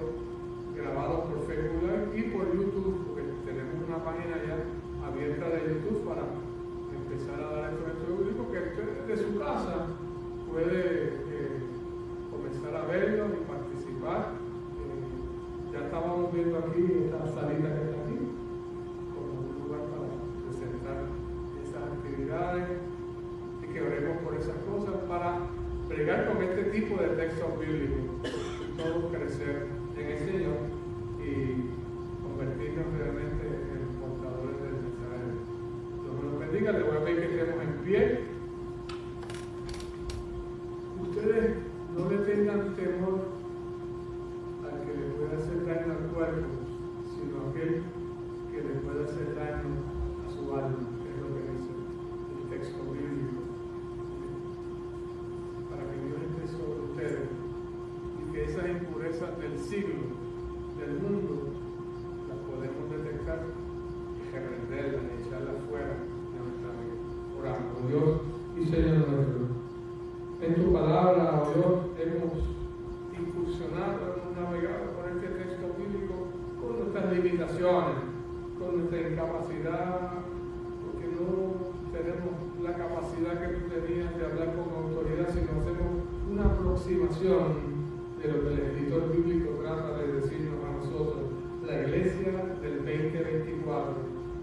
grabados por Facebook Live y por YouTube, porque tenemos una página ya abierta de YouTube para empezar a dar estos estudios bíblicos que usted desde su casa puede comenzar a verlos y participar. Ya estábamos viendo aquí esta salita que está aquí como un lugar para presentar esas actividades, y que oremos por esas cosas para bregar con este tipo de textos bíblicos y todos crecer en el Señor y convertirnos realmente en portadores de impurezas del siglo, del mundo, las podemos detectar y reprenderlas y echarlas fuera de nuestra vida. Oramos, oh Dios y Señor nuestro. En tu palabra, oh Dios, hemos incursionado, hemos navegado por este texto bíblico con nuestras limitaciones, con nuestra incapacidad, porque no tenemos la capacidad que tú tenías de hablar con autoridad, sino hacemos una aproximación de lo que el escritor bíblico trata de decirnos a nosotros, la iglesia del 2024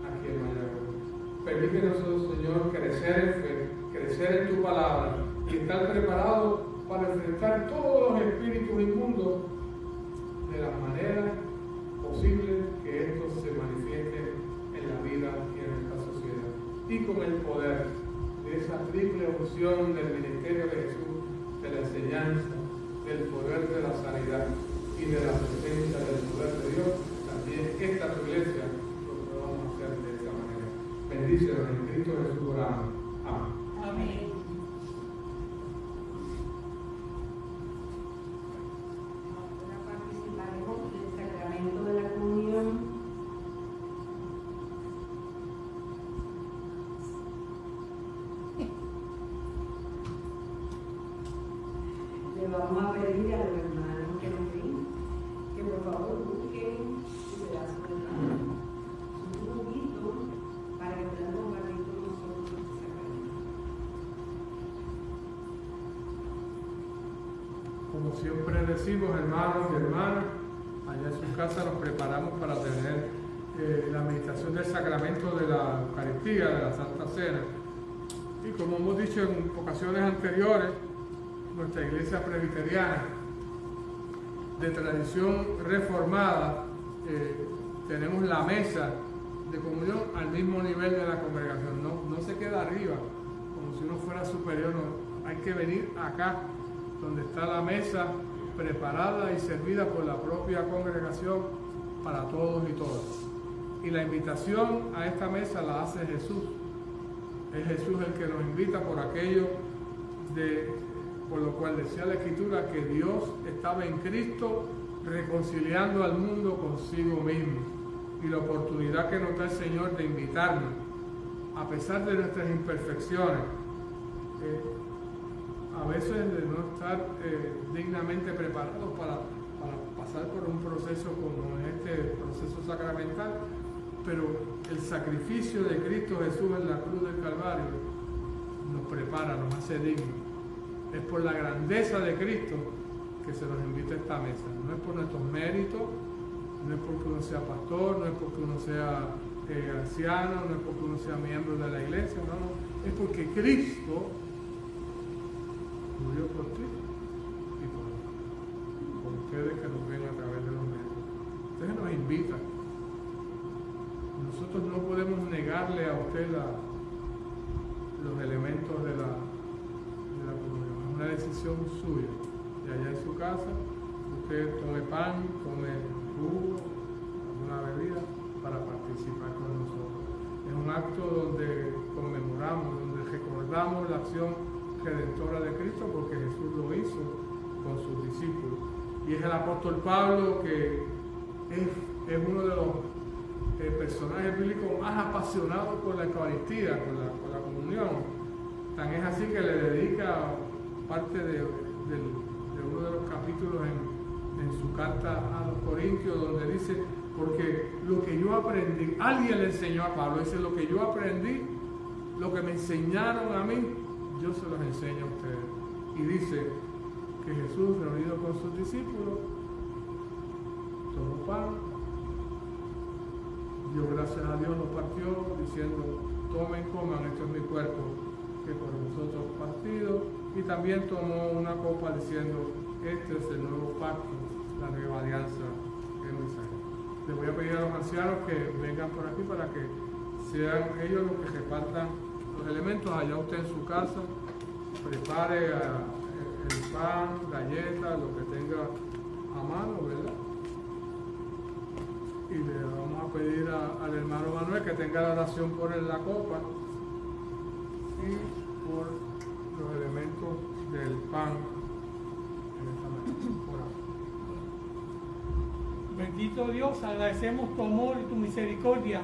aquí en Mayagüez. Permítenos, Señor, crecer en fe, crecer en tu palabra y estar preparados para enfrentar todos los espíritus inmundos de las maneras posibles que estos se manifiesten en la vida y en esta sociedad. Y con el poder de esa triple unción del ministerio de Jesús, de la enseñanza, del poder de la sanidad y de la presencia del poder de Dios, también esta tu iglesia lo podamos hacer de esa manera. Bendícenos en Cristo Jesús oramos. Amén. Amén. Ahora participaremos del sacramento de la comunión. Le vamos a pedir a los hermanos que nos ven que por favor busquen su pedazo de pan, su juguito, para que puedan compartir con nosotros este sacramento. Como siempre decimos, hermanos y hermanas, allá en su casa nos preparamos para tener la meditación del sacramento de la Eucaristía, de la Santa Cena. Y como hemos dicho en ocasiones anteriores, nuestra iglesia presbiteriana, de tradición reformada, tenemos la mesa de comunión al mismo nivel de la congregación. No se queda arriba, como si uno fuera superior. No, hay que venir acá, donde está la mesa preparada y servida por la propia congregación para todos y todas. Y la invitación a esta mesa la hace Jesús. Es Jesús el que nos invita por aquello por lo cual decía la Escritura que Dios estaba en Cristo reconciliando al mundo consigo mismo. Y la oportunidad que nos da el Señor de invitarnos, a pesar de nuestras imperfecciones, a veces de no estar dignamente preparados para pasar por un proceso como este proceso sacramental, pero el sacrificio de Cristo Jesús en la cruz del Calvario nos prepara, nos hace dignos. Es por la grandeza de Cristo que se nos invita a esta mesa. No es por nuestros méritos, no es porque uno sea pastor, no es porque uno sea anciano, no es porque uno sea miembro de la iglesia, no. Es porque Cristo murió por ti y por ustedes que nos ven a través de los medios. Entonces nos invita. Nosotros no podemos negarle a usted los elementos de la comunión. Es una decisión suya. Y allá en su casa, usted tome pan, tome jugo, alguna bebida para participar con nosotros. Es un acto donde conmemoramos, donde recordamos la acción redentora de Cristo, porque Jesús lo hizo con sus discípulos. Y es el apóstol Pablo que es uno de los personajes bíblicos más apasionados por la Eucaristía, por la comunión. Tan es así que le dedica parte de uno de los capítulos en su carta a los Corintios, donde dice, porque lo que yo aprendí, alguien le enseñó a Pablo, dice, lo que yo aprendí, lo que me enseñaron a mí, yo se los enseño a ustedes. Y dice que Jesús, reunido con sus discípulos, tomó pan, dio gracias a Dios, lo partió, diciendo, tomen, coman, esto es mi cuerpo, que por vosotros partido, y también tomó una copa diciendo, este es el nuevo pacto, la nueva alianza en mi sangre. Le voy a pedir a los ancianos que vengan por aquí para que sean ellos los que repartan los elementos. Allá usted en su casa prepare el pan, galletas, lo que tenga a mano, ¿verdad? Y le vamos a pedir al hermano Manuel que tenga la oración por la copa y por los elementos del pan en esta manera. Oramos. Bendito Dios, agradecemos tu amor y tu misericordia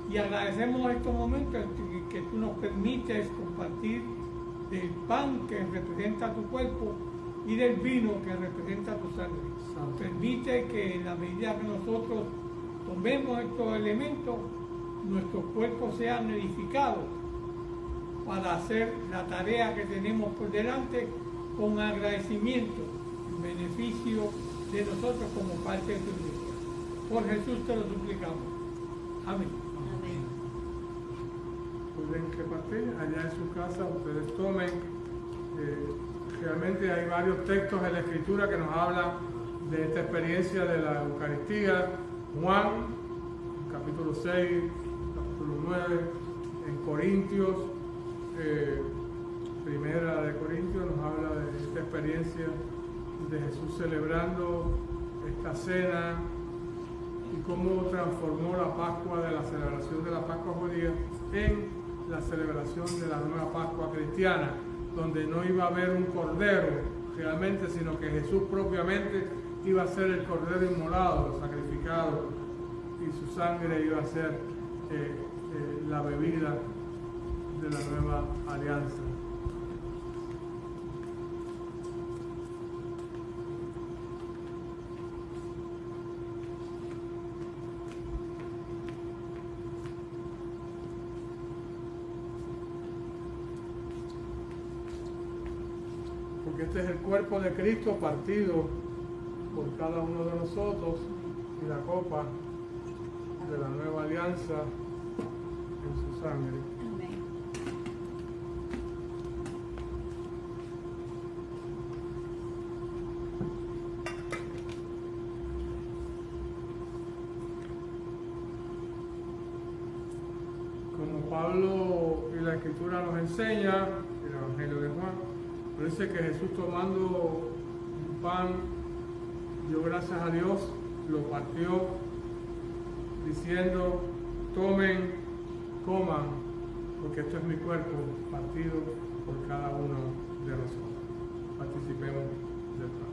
y agradecemos estos momentos que tú nos permites compartir del pan que representa tu cuerpo y del vino que representa tu sangre. Permite que en la medida que nosotros tomemos estos elementos, nuestros cuerpos sean edificados para hacer la tarea que tenemos por delante con agradecimiento en beneficio de nosotros como parte de tu iglesia. Por Jesús te lo suplicamos. Amén. Amén. Pueden repartir allá en su casa, ustedes tomen. Realmente hay varios textos en la Escritura que nos hablan de esta experiencia de la Eucaristía. Juan, capítulo 6, capítulo 9, en Corintios, Primera de Corintios nos habla de esta experiencia de Jesús celebrando esta cena y cómo transformó la Pascua de la celebración de la Pascua judía en la celebración de la nueva Pascua cristiana, donde no iba a haber un cordero realmente, sino que Jesús propiamente iba a ser el cordero inmolado, sacrificado, y su sangre iba a ser la bebida de la nueva alianza. Porque este es el cuerpo de Cristo partido por cada uno de nosotros y la copa de la nueva alianza en su sangre. Amén. Como Pablo y la Escritura nos enseña, el Evangelio de Juan, dice que Jesús tomando un pan, dio gracias a Dios, lo partió, diciendo, tomen, coman, porque esto es mi cuerpo partido por cada uno de nosotros. Participemos del pan.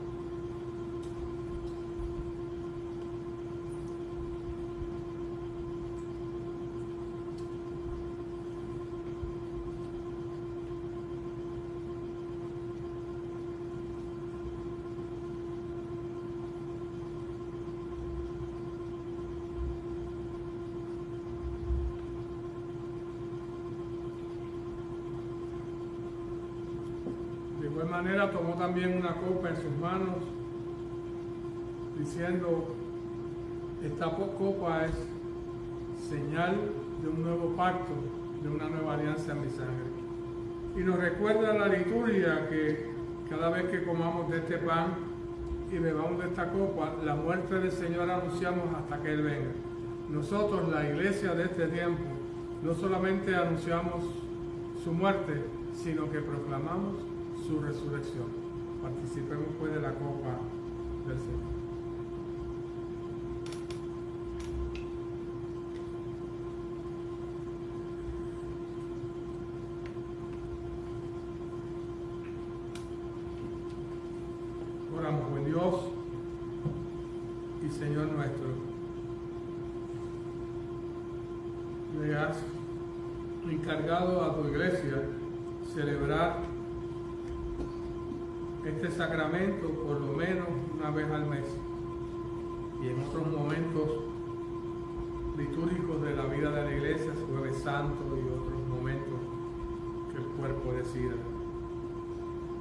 De igual manera tomó también una copa en sus manos, diciendo, esta copa es señal de un nuevo pacto, de una nueva alianza en mi sangre. Y nos recuerda la liturgia que cada vez que comamos de este pan y bebamos de esta copa, la muerte del Señor anunciamos hasta que Él venga. Nosotros, la iglesia de este tiempo, no solamente anunciamos su muerte, sino que proclamamos su resurrección. Participemos pues de la copa del Señor. Oramos, buen Dios y Señor nuestro. Le has encargado a tu iglesia celebrar este sacramento por lo menos una vez al mes y en otros momentos litúrgicos de la vida de la iglesia, Jueves Santo y otros momentos que el cuerpo decida.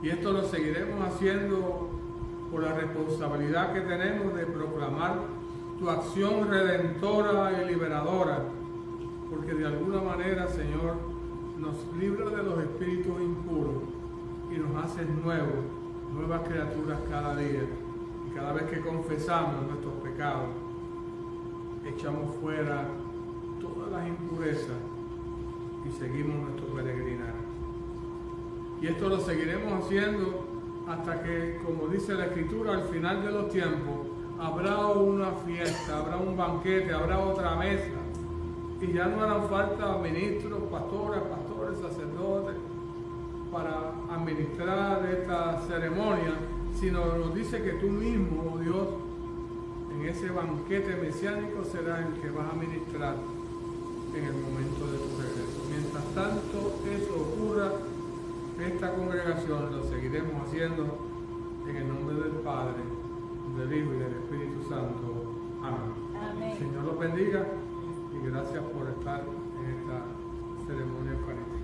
Y esto lo seguiremos haciendo por la responsabilidad que tenemos de proclamar tu acción redentora y liberadora, porque de alguna manera, Señor, nos libra de los espíritus impuros y nos haces nuevas criaturas cada día. Y cada vez que confesamos nuestros pecados, echamos fuera todas las impurezas y seguimos nuestro peregrinar. Y esto lo seguiremos haciendo hasta que, como dice la Escritura, al final de los tiempos habrá una fiesta, habrá un banquete, habrá otra mesa, y ya no harán falta ministros, pastores, sacerdotes para administrar esta ceremonia, sino nos dice que tú mismo, oh Dios, en ese banquete mesiánico será el que vas a ministrar en el momento de tu regreso. Mientras tanto eso ocurra, esta congregación lo seguiremos haciendo en el nombre del Padre, del Hijo y del Espíritu Santo. Amén. Amén. El Señor los bendiga y gracias por estar en esta ceremonia eucarística.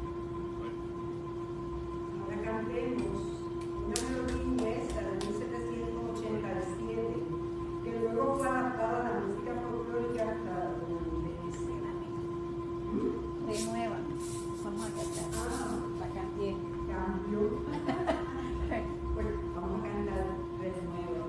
Ahora cantemos una melodía inglesa de 1787 que luego fue adaptada a la música folclórica estadounidense. Renueva. Vamos a cantar. La canción. Cambio. Bueno, vamos a cantar de nuevo.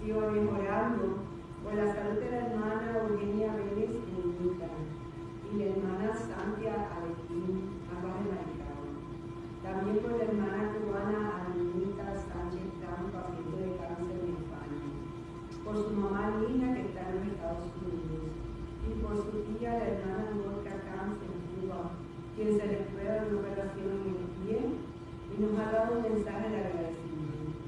peticiones, orando por la salud de la hermana Eugenia Vélez Muñica y la hermana Santia Alequín, ambas de Maricao. También por la hermana cubana Anita Sánchez Dan, paciente de cáncer en España. Por su mamá Lina, que está en los Estados Unidos. Y por su tía, la hermana Norca Cáncer en Cuba, quien se recupera de una operación en el pie y nos ha dado un mensaje de agradecimiento.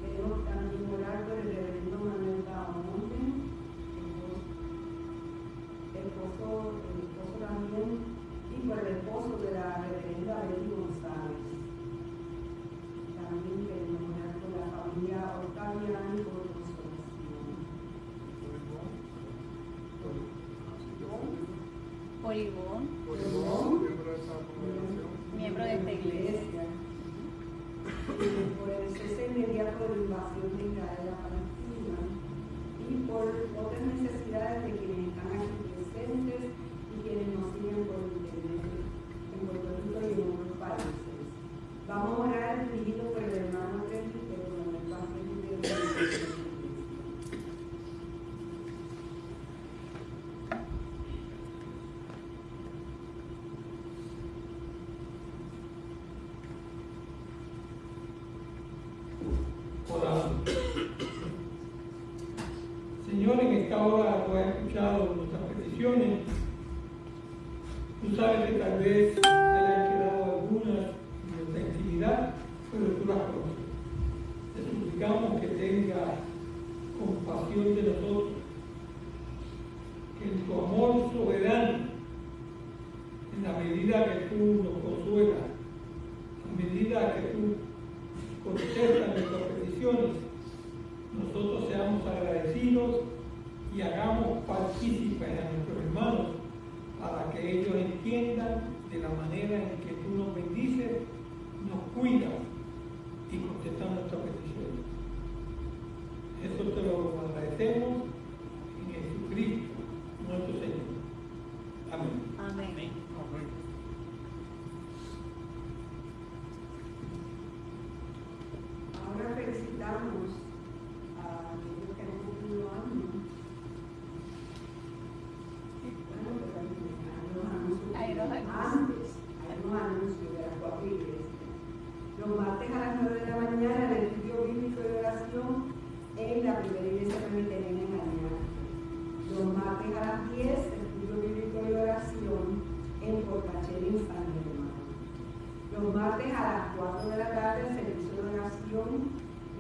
Queremos también orar por el reverendo Manuel Bahamonte, el esposo también, y por el esposo de la reverenda Betty González. También queremos orar por la familia Octaviani y por Polibón, miembro miembro de esta congregación. de esta iglesia. Por el cese inmediato de la invasión de Israel a Palestina y por otras necesidades de quienes están aquí presentes y quienes nos siguen por internet en Puerto Rico y en otros países. Vamos a orar dirigido por el hermano presbítero Manuel Vázquez Gutiérrez. Orando. Señor, en esta hora tú has escuchado nuestras peticiones. Tú sabes que tal vez hayan quedado algunas en nuestra intimidad, pero tú las conoces. Te suplicamos que tengas compasión de nosotros, que en tu amor soberano, en la medida que tú nos consuelas, en la medida que tú contestas nuestras peticiones, nosotros seamos agradecidos y hagamos partícipes a nuestros hermanos para que ellos entiendan de la manera en que tú nos bendices, nos cuidas y contestas nuestras peticiones. Eso te lo agradecemos en Jesucristo, nuestro Señor. Amén. Amén. Ahora felicitamos a aquellos que han cumplido años. Bueno, pues hay unos anuncios de las 4 iglesias. Los martes a las 9 de la mañana, el estudio bíblico de oración en la primera iglesia presbiteriana en Añasco. Los martes a las 10, el estudio bíblico de oración en Portachel, San Germán. Los martes a las 4 de la tarde, el servicio de oración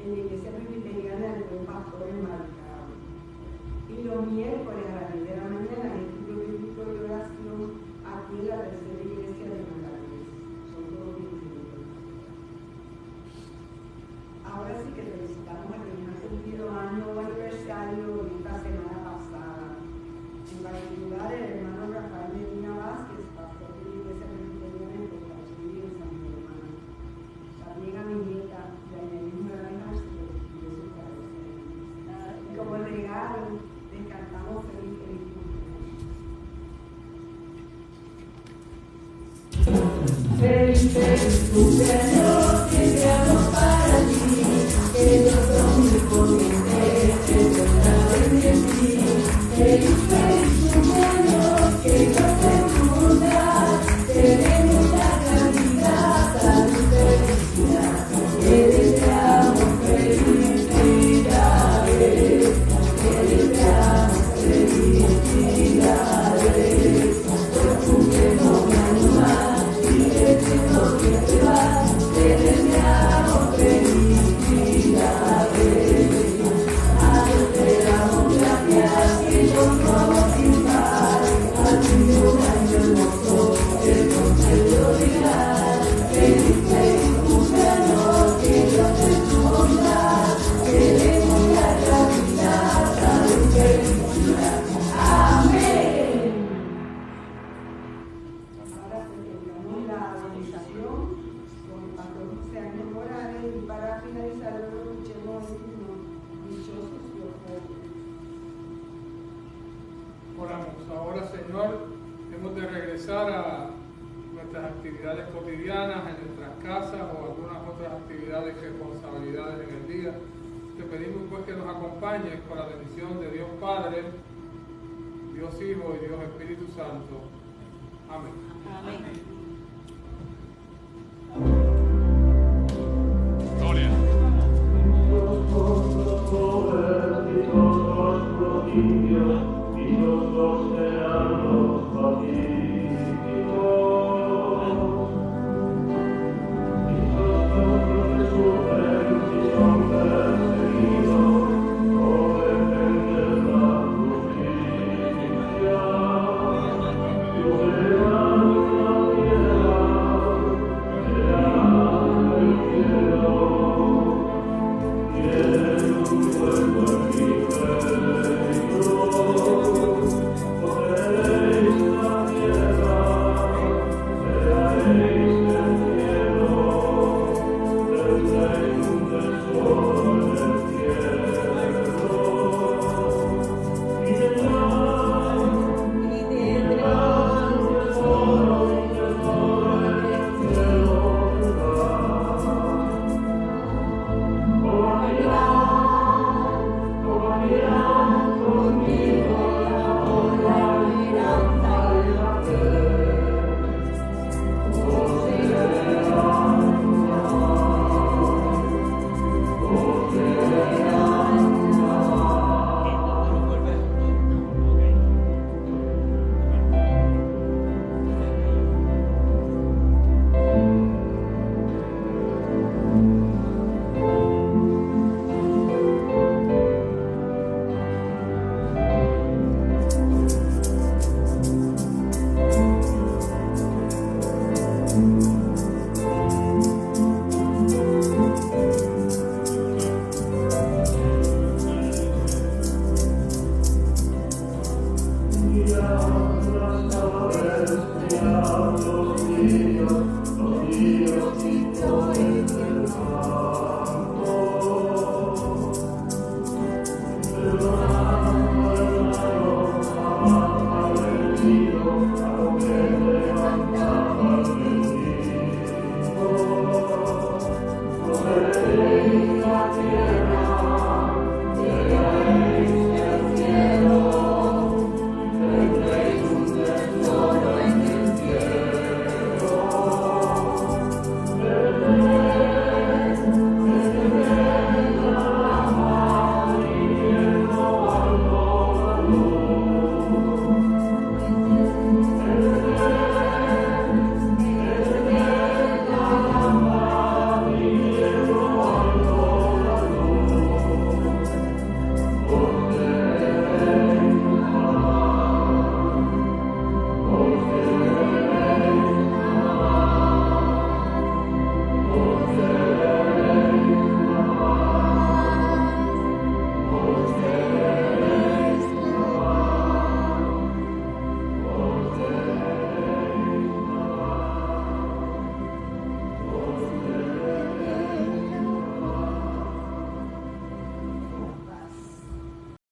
en la iglesia presbiteriana del Buen Pastor en Maricao. Y los miércoles a las 10 de la mañana, el estudio bíblico de oración aquí en la tercera iglesia de Magallanes. Son todos bienvenidos. Ahora sí que felicitamos a quienes han cumplido año o aniversario esta semana pasada. En particular, el hermano Rafael Medina Vázquez, pastor de la iglesia presbiteriana en Portachel y en San Germán. También a mi nieta, Yanelis Morales Arce, de su cabeza. Y como regalo, les cantamos feliz cumpleaños. Feliz cumpleaños, que seamos para ti, que Dios omnipotente te conceda en ti. Feliz cumpleaños, que Dios te cunda, te dé mucha tranquilidad, salud y felicidad. Que deseamos felicidades, que deseamos felicidades, por cumpleaños más y de todo que te va, te deseamos felicidades. A Dios te damos gracias que con todo sin par, ha sido un año hermoso, el consuelo de dar. Feliz cumpleaños, que Dios te bondad, que dé mucha tranquilidad, salud y felicidad. Amén. Ahora celebramos la bendición con el pastor José Ángel Morales y para finalizar lo escuchemos el himno Dichosos los pobres. Oramos. Ahora, Señor, hemos de regresar a nuestras actividades cotidianas en nuestras casas o algunas otras actividades y responsabilidades en el día. te pedimos pues que nos acompañes con la bendición de Dios Padre, Dios Hijo y Dios Espíritu Santo. Amén. Amén. Gloria. Lord.